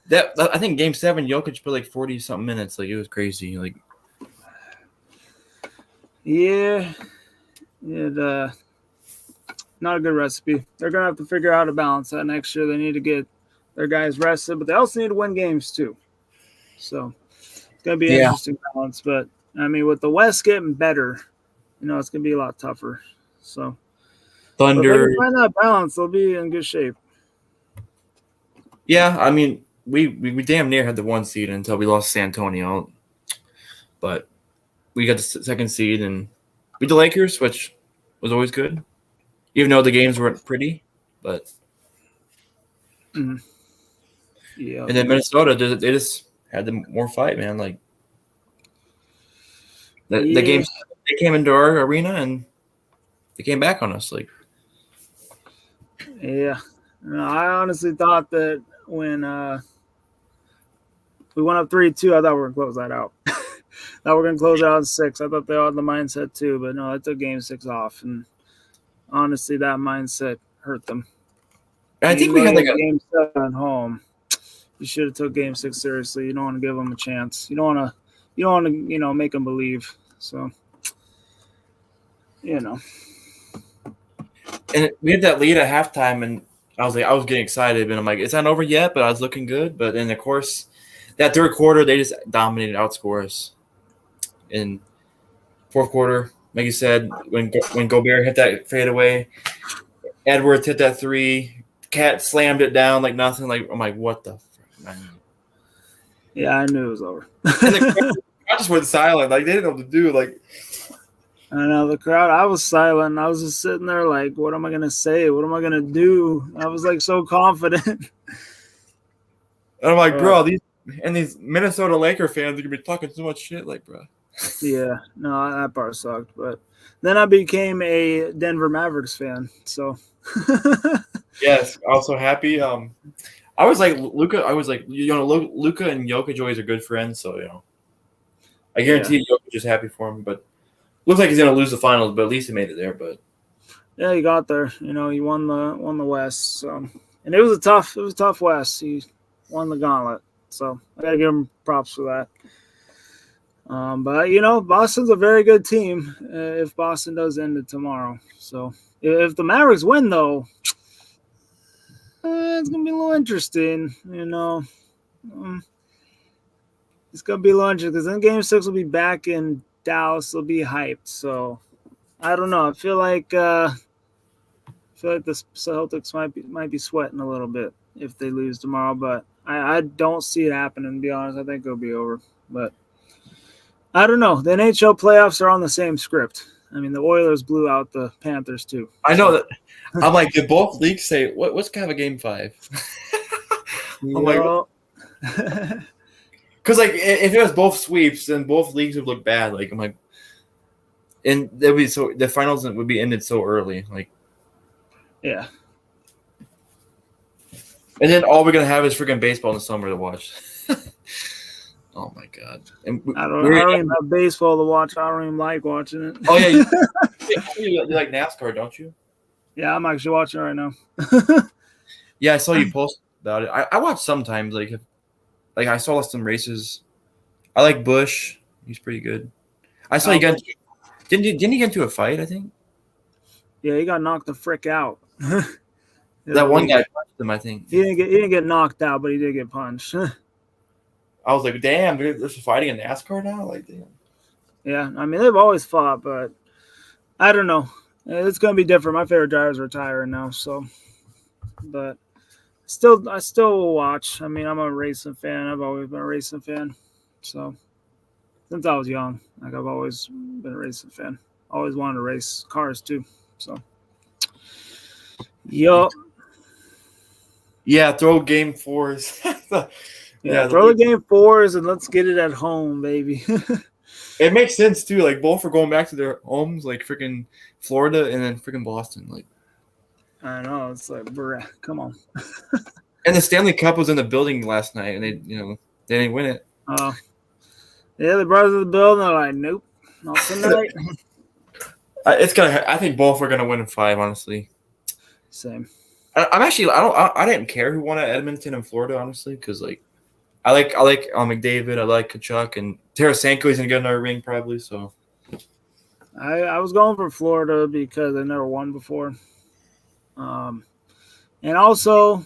Speaker 1: That I think Game 7, Jokic put like 40 something minutes. Like it was crazy. Like
Speaker 2: yeah, it not a good recipe. They're gonna have to figure out how to balance that next year. They need to get their guys rested, but they also need to win games too. So it's gonna be an interesting balance. But I mean, with the West getting better, it's gonna be a lot tougher. So
Speaker 1: Thunder.
Speaker 2: But if they can find that balance, they'll be in good shape.
Speaker 1: Yeah, I mean, we damn near had the 1 seed until we lost San Antonio, but we got the 2nd seed and beat the Lakers, which was always good, even though the games weren't pretty. But
Speaker 2: Yeah,
Speaker 1: and then Minnesota, they just had the more fight, man. Like the games, they came into our arena and they came back on us. Like
Speaker 2: yeah, I honestly thought that when we went up 3-2, I thought we were gonna close that out. Thought we were gonna close out in 6. I thought they all had the mindset too, but no, I took Game 6 off, and honestly, that mindset hurt them.
Speaker 1: I think we had like a
Speaker 2: Game 7 at home. You should have took Game 6 seriously. You don't want to give them a chance. You don't want to, make them believe. So,
Speaker 1: and we had that lead at halftime, and I was getting excited, and I'm like, it's not over yet, but I was looking good. But then, of course, that third quarter, they just dominated, outscore us. In fourth quarter, like you said, when Gobert hit that fadeaway, Edwards hit that 3, Cat slammed it down like nothing. Like I'm like, what the fuck, man?
Speaker 2: Yeah, I knew it was over.
Speaker 1: And the crowd just went silent. Like they didn't know what to do. Like
Speaker 2: I know the crowd. I was silent. I was just sitting there like, what am I gonna say? What am I gonna do? I was like so confident.
Speaker 1: And I'm like, bro, these Minnesota Laker fans are gonna be talking so much shit, like, bro.
Speaker 2: Yeah, no, that part sucked. But then I became a Denver Mavericks fan. So
Speaker 1: yes, also happy. I was like Luka. I was like, Luka and Jokic always are good friends. So I guarantee Jokic is happy for him. But looks like he's gonna lose the finals. But at least he made it there. But
Speaker 2: yeah, he got there. He won the West. So and it was a tough West. He won the gauntlet. So I gotta give him props for that. But Boston's a very good team. If Boston does end it tomorrow, so if the Mavericks win, though, it's gonna be a little interesting. It's gonna be a little interesting because then Game 6 will be back in Dallas will be hyped. So I don't know. I feel like the Celtics might be sweating a little bit if they lose tomorrow, but I don't see it happening. To be honest, I think it'll be over. But I don't know. The NHL playoffs are on the same script. I mean, the Oilers blew out the Panthers too.
Speaker 1: I know that. I'm like, did both leagues say what's kind of a game 5? I'm like, because like if it was both sweeps, then both leagues would look bad. Like I'm like, and there'd be so the finals would be ended so early. Like,
Speaker 2: yeah.
Speaker 1: And then all we're gonna have is freaking baseball in the summer to watch. Oh my god! And
Speaker 2: I don't even have baseball to watch. I don't even like watching it.
Speaker 1: Oh yeah, you like NASCAR, don't you?
Speaker 2: Yeah, I'm actually watching it right now.
Speaker 1: Yeah, I saw you post about it. I watch sometimes. Like I saw some races. I like Bush. He's pretty good. I saw you got. Didn't he get into a fight? I think.
Speaker 2: Yeah, he got knocked the frick out.
Speaker 1: That one guy punched him. I think
Speaker 2: he didn't get knocked out, but he did get punched.
Speaker 1: I was like, damn, there's fighting in NASCAR now? Like, damn.
Speaker 2: Yeah, I mean, they've always fought, but I don't know. It's going to be different. My favorite driver's retiring now, so. But I still will watch. I mean, I'm a racing fan. I've always been a racing fan. So, since I was young, like I've always been a racing fan. Always wanted to race cars, too. So, yup.
Speaker 1: Yeah, throw game 4s.
Speaker 2: Yeah, throw the game 4s and let's get it at home, baby.
Speaker 1: It makes sense too. Like both are going back to their homes, like freaking Florida and then freaking Boston. Like
Speaker 2: I know it's like, bruh, come on.
Speaker 1: And the Stanley Cup was in the building last night, and they didn't win it.
Speaker 2: Oh, yeah, they brought it to the building. They're like, nope, not tonight.
Speaker 1: I think both are gonna win in 5. Honestly,
Speaker 2: same.
Speaker 1: I didn't care who won at Edmonton and Florida, honestly, because like. I like McDavid. I like Kachuk and Tarasenko. He's gonna get another ring probably. So
Speaker 2: I was going for Florida because I never won before, and also,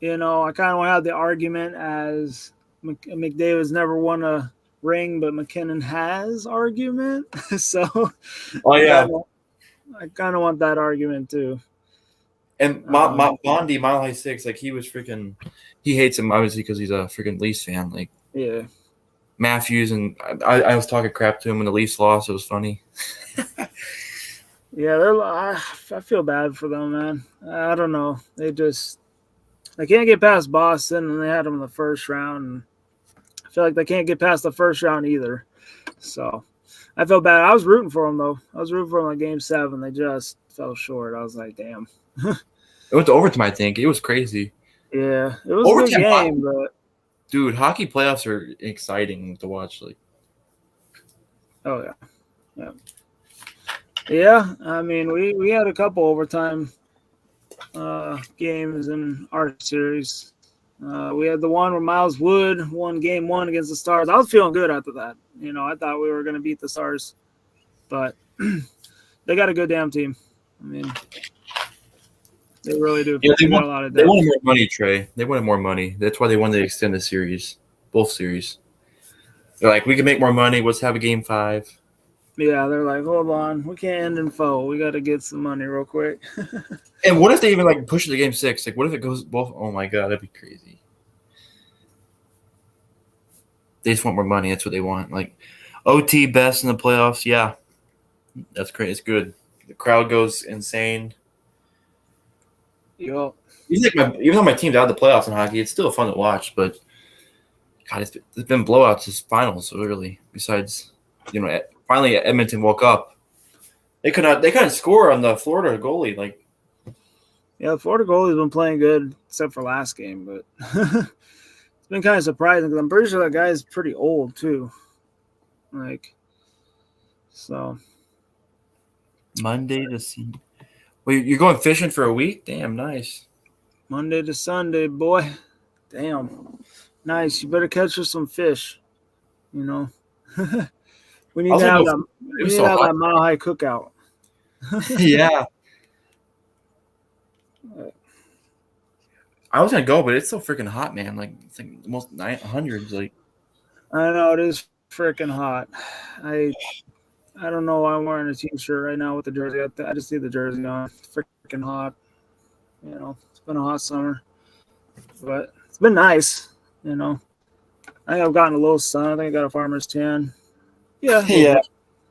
Speaker 2: I kind of want to have the argument as McDavid's never won a ring, but McKinnon has argument. So,
Speaker 1: oh yeah,
Speaker 2: I kind of want that argument too.
Speaker 1: And Bondi, Mile High 6, like he was freaking. He hates him obviously because he's a freaking Leafs fan. Like
Speaker 2: yeah,
Speaker 1: Matthews and I was talking crap to him when the Leafs lost. It was funny.
Speaker 2: Yeah, I feel bad for them, man. I don't know. They can't get past Boston, and they had them in the first round. And I feel like they can't get past the first round either. So I feel bad. I was rooting for them though. I was rooting for them in Game 7. They just fell short. I was like, damn.
Speaker 1: It went to overtime, I think. It was crazy.
Speaker 2: Yeah, it was overtime, a good game, but
Speaker 1: dude, hockey playoffs are exciting to watch. Like,
Speaker 2: oh yeah. I mean, we had a couple overtime games in our series. We had the one where Miles Wood won Game 1 against the Stars. I was feeling good after that. I thought we were going to beat the Stars, but they got a good damn team. I mean. They really do.
Speaker 1: Yeah, they wanted more money, Trey. They wanted more money. That's why they wanted to extend the series, both series. They're like, we can make more money. Let's have a Game 5.
Speaker 2: Yeah, they're like, hold on, we can't end in 4. We got to get some money real quick.
Speaker 1: And what if they even like push it to Game 6? Like, what if it goes both? Oh my god, that'd be crazy. They just want more money. That's what they want. Like, OT best in the playoffs. Yeah, that's great. It's good. The crowd goes insane.
Speaker 2: Yo.
Speaker 1: Even though my team's out of the playoffs in hockey, it's still fun to watch. But God, it's been blowouts this finals. So really, besides, finally Edmonton woke up. They couldn't score on the Florida goalie. Like,
Speaker 2: yeah, the Florida goalie's been playing good except for last game, but it's been kind of surprising because I'm pretty sure that guy's pretty old too. Like, so
Speaker 1: Monday to see. Well, you're going fishing for a week? Damn, nice.
Speaker 2: Monday to Sunday, boy. Damn. Nice. You better catch us some fish. We need to have that Mile High cookout.
Speaker 1: Yeah. I was going to go, but it's so freaking hot, man. Like, it's like almost 900s. Like,
Speaker 2: I know. It is freaking hot. I don't know why I'm wearing a t-shirt right now with the jersey. I just see the jersey on. It's freaking hot. It's been a hot summer, but it's been nice. I think I've gotten a little sun. I think I got a farmer's tan. Yeah, a little
Speaker 1: Yeah,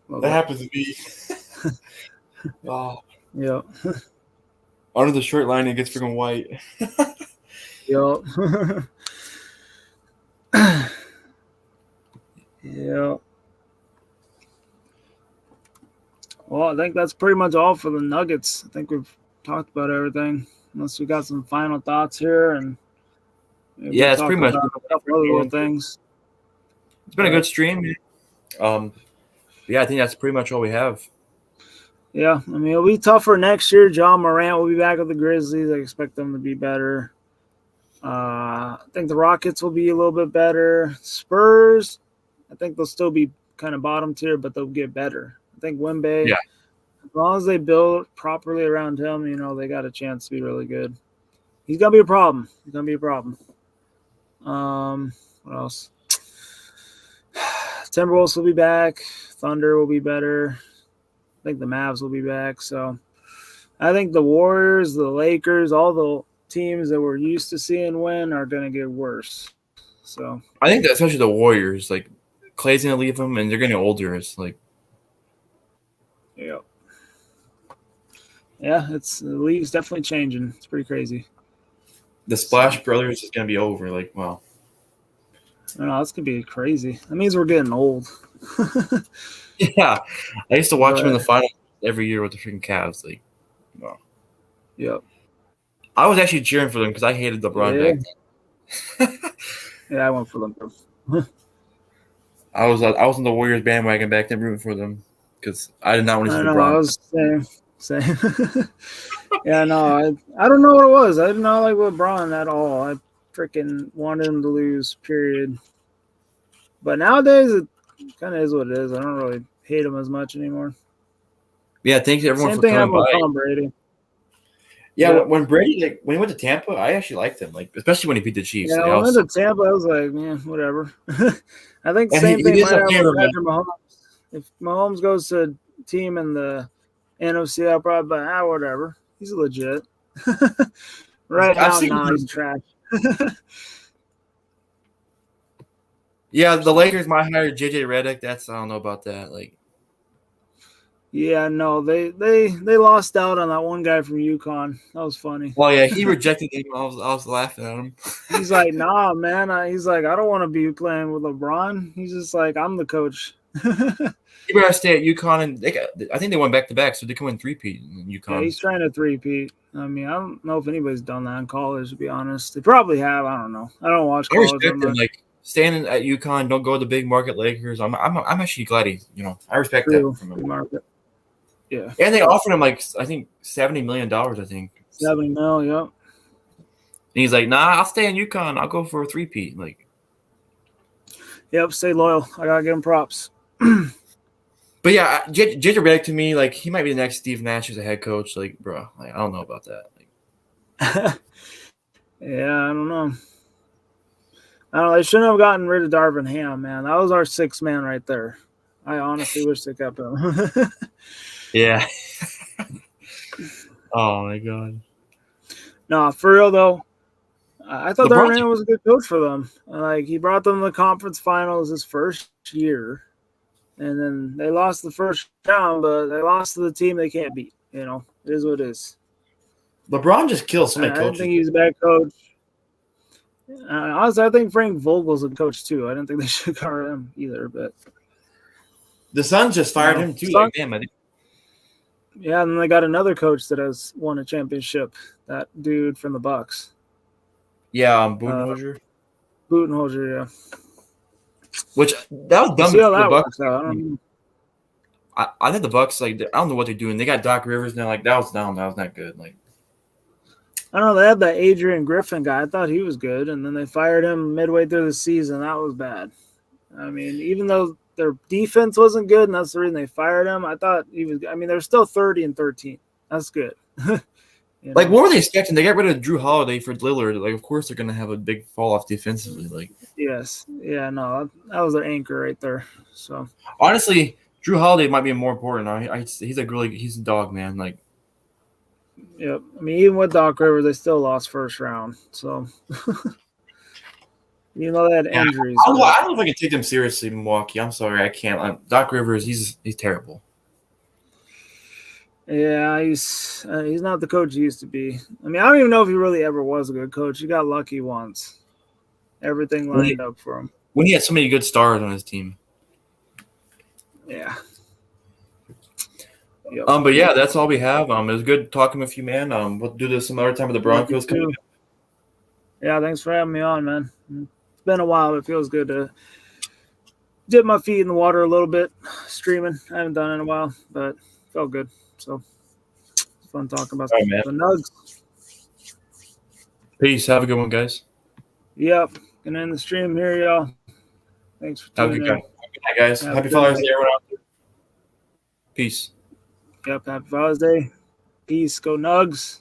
Speaker 2: bit.
Speaker 1: that happens to be.
Speaker 2: Yeah.
Speaker 1: Under the shirt line, it gets freaking white.
Speaker 2: Yep. Yeah. Well, I think that's pretty much all for the Nuggets. I think we've talked about everything, unless we got some final thoughts here, and maybe
Speaker 1: Yeah, it's
Speaker 2: talk
Speaker 1: pretty much.
Speaker 2: about a couple other little things.
Speaker 1: It's been a good stream. Yeah, I think that's pretty much all we have.
Speaker 2: Yeah, I mean, it'll be tougher next year. John Morant will be back with the Grizzlies. I expect them to be better. I think the Rockets will be a little bit better. Spurs, I think they'll still be kind of bottom tier, but they'll get better. I think Wemby,
Speaker 1: Yeah.
Speaker 2: as long as they build properly around him, they got a chance to be really good. He's gonna be a problem. What else? Timberwolves will be back. Thunder will be better. I think the Mavs will be back. So I think the Warriors, the Lakers, all the teams that we're used to seeing win are going to get worse. So
Speaker 1: I think that especially the Warriors, like Clay's going to leave them, and they're getting older. It's like,
Speaker 2: yeah, it's the league's definitely changing. It's pretty crazy.
Speaker 1: The Splash Brothers is going to be over. Like, wow.
Speaker 2: I don't know, it's going to be crazy. That means we're getting old.
Speaker 1: Yeah. I used to watch them in the finals every year with the freaking Cavs. Like, wow.
Speaker 2: Yep.
Speaker 1: I was actually cheering for them because I hated LeBron back then.
Speaker 2: Yeah, I went for them.
Speaker 1: I was on the Warriors bandwagon back then rooting for them because I did not want to see LeBron.
Speaker 2: I was same. Yeah, no, I don't know what it was. I did not like LeBron at all. I freaking wanted him to lose, period. But nowadays, it kind of is what it is. I don't really hate him as much anymore.
Speaker 1: Yeah, thanks everyone
Speaker 2: Same
Speaker 1: for
Speaker 2: thing
Speaker 1: coming
Speaker 2: happened with
Speaker 1: by.
Speaker 2: Tom Brady.
Speaker 1: Yeah, when Brady, when he went to Tampa, I actually liked him, like especially when he beat the Chiefs.
Speaker 2: Yeah,
Speaker 1: Like,
Speaker 2: when I went to Tampa, I was like, yeah, whatever. I think the same thing might happen with Patrick Mahomes. If Mahomes goes to a team in the NFC, I'll probably be like, whatever. He's legit. Right now, he's trash.
Speaker 1: Yeah, the Lakers might hire JJ Redick. I don't know about that. Like,
Speaker 2: yeah, no, they lost out on that one guy from UConn. That was funny.
Speaker 1: Well, yeah, he rejected him. I was laughing at him.
Speaker 2: He's like, nah, man. He's like, I don't want to be playing with LeBron. He's just like, I'm the coach.
Speaker 1: You better stay at UConn, and I think they went back to back, so they come in three-peat in UConn.
Speaker 2: Yeah, he's trying to three-peat. I mean, I don't know if anybody's done that in college, to be honest. They probably have. I don't know. I don't watch college.
Speaker 1: I respect him. Like, staying at UConn, don't go to the big market Lakers. I'm actually glad I respect that from him.
Speaker 2: Market. Yeah.
Speaker 1: And they offered him I think $70 million. I think
Speaker 2: $70 million. Yep.
Speaker 1: And he's like, nah, I'll stay in UConn. I'll go for a three-peat. Like,
Speaker 2: yep, stay loyal. I gotta give him props.
Speaker 1: But yeah, JJ Redick to me, like, he might be the next Steve Nash as a head coach. Like, bro, I don't know about that.
Speaker 2: Like, yeah, I don't know. They shouldn't have gotten rid of Darvin Ham, man. That was our sixth man right there. I honestly wish they kept him.
Speaker 1: Yeah. Oh my god.
Speaker 2: No, for real though. I thought Darvin Ham was a good coach for them. Like, he brought them to the conference finals his first year. And then they lost the first round, but they lost to the team they can't beat. It is what it is.
Speaker 1: LeBron just kills so many coaches.
Speaker 2: I didn't think he's a bad coach. Honestly, I think Frank Vogel's a coach too. I didn't think they should cover him either. But
Speaker 1: the Suns just fired him too. Like, damn, I think.
Speaker 2: Yeah, and then they got another coach that has won a championship. That dude from the Bucks.
Speaker 1: Yeah, Budenholzer.
Speaker 2: Budenholzer, yeah.
Speaker 1: Which that was dumb.
Speaker 2: See how that works out.
Speaker 1: I think the Bucks, like, I don't know what they're doing. They got Doc Rivers now. Like, that was not good. Like,
Speaker 2: I don't know. They had that Adrian Griffin guy. I thought he was good, and then they fired him midway through the season. That was bad. I mean, even though their defense wasn't good, and that's the reason they fired him, I thought he was. I mean, they're still 30-13. That's good.
Speaker 1: Like, what were they expecting? They got rid of Drew Holiday for Lillard. Like, of course they're going to have a big fall off defensively. Like,
Speaker 2: yes, yeah, no, that was their anchor right there. So
Speaker 1: honestly, Drew Holiday might be more important. He's like really he's a dog, man. Like,
Speaker 2: Yep. I mean, even with Doc Rivers, they still lost first round. So, you know, they had
Speaker 1: yeah,
Speaker 2: injuries.
Speaker 1: I don't know if I can take them seriously, Milwaukee. I'm sorry, I can't. Doc Rivers, he's terrible.
Speaker 2: Yeah, he's not the coach he used to be. I mean, I don't even know if he really ever was a good coach. He got lucky once. Everything lined up for him.
Speaker 1: When he had so many good stars on his team.
Speaker 2: Yeah. Yep.
Speaker 1: But yeah, that's all we have. It was good talking with you, man. We'll do this some other time with the Broncos coming up.
Speaker 2: Yeah, thanks for having me on, man. It's been a while. It feels good to dip my feet in the water a little bit, streaming. I haven't done it in a while, but it felt good. So it's fun talking about
Speaker 1: All right,
Speaker 2: the Nugs.
Speaker 1: Peace. Have a good one, guys.
Speaker 2: Yep. Gonna end the stream here, y'all. Thanks for tuning in.
Speaker 1: Have a good night, guys. Happy Father's Day, everyone out there. Peace.
Speaker 2: Yep. Happy Father's Day. Peace. Go Nugs.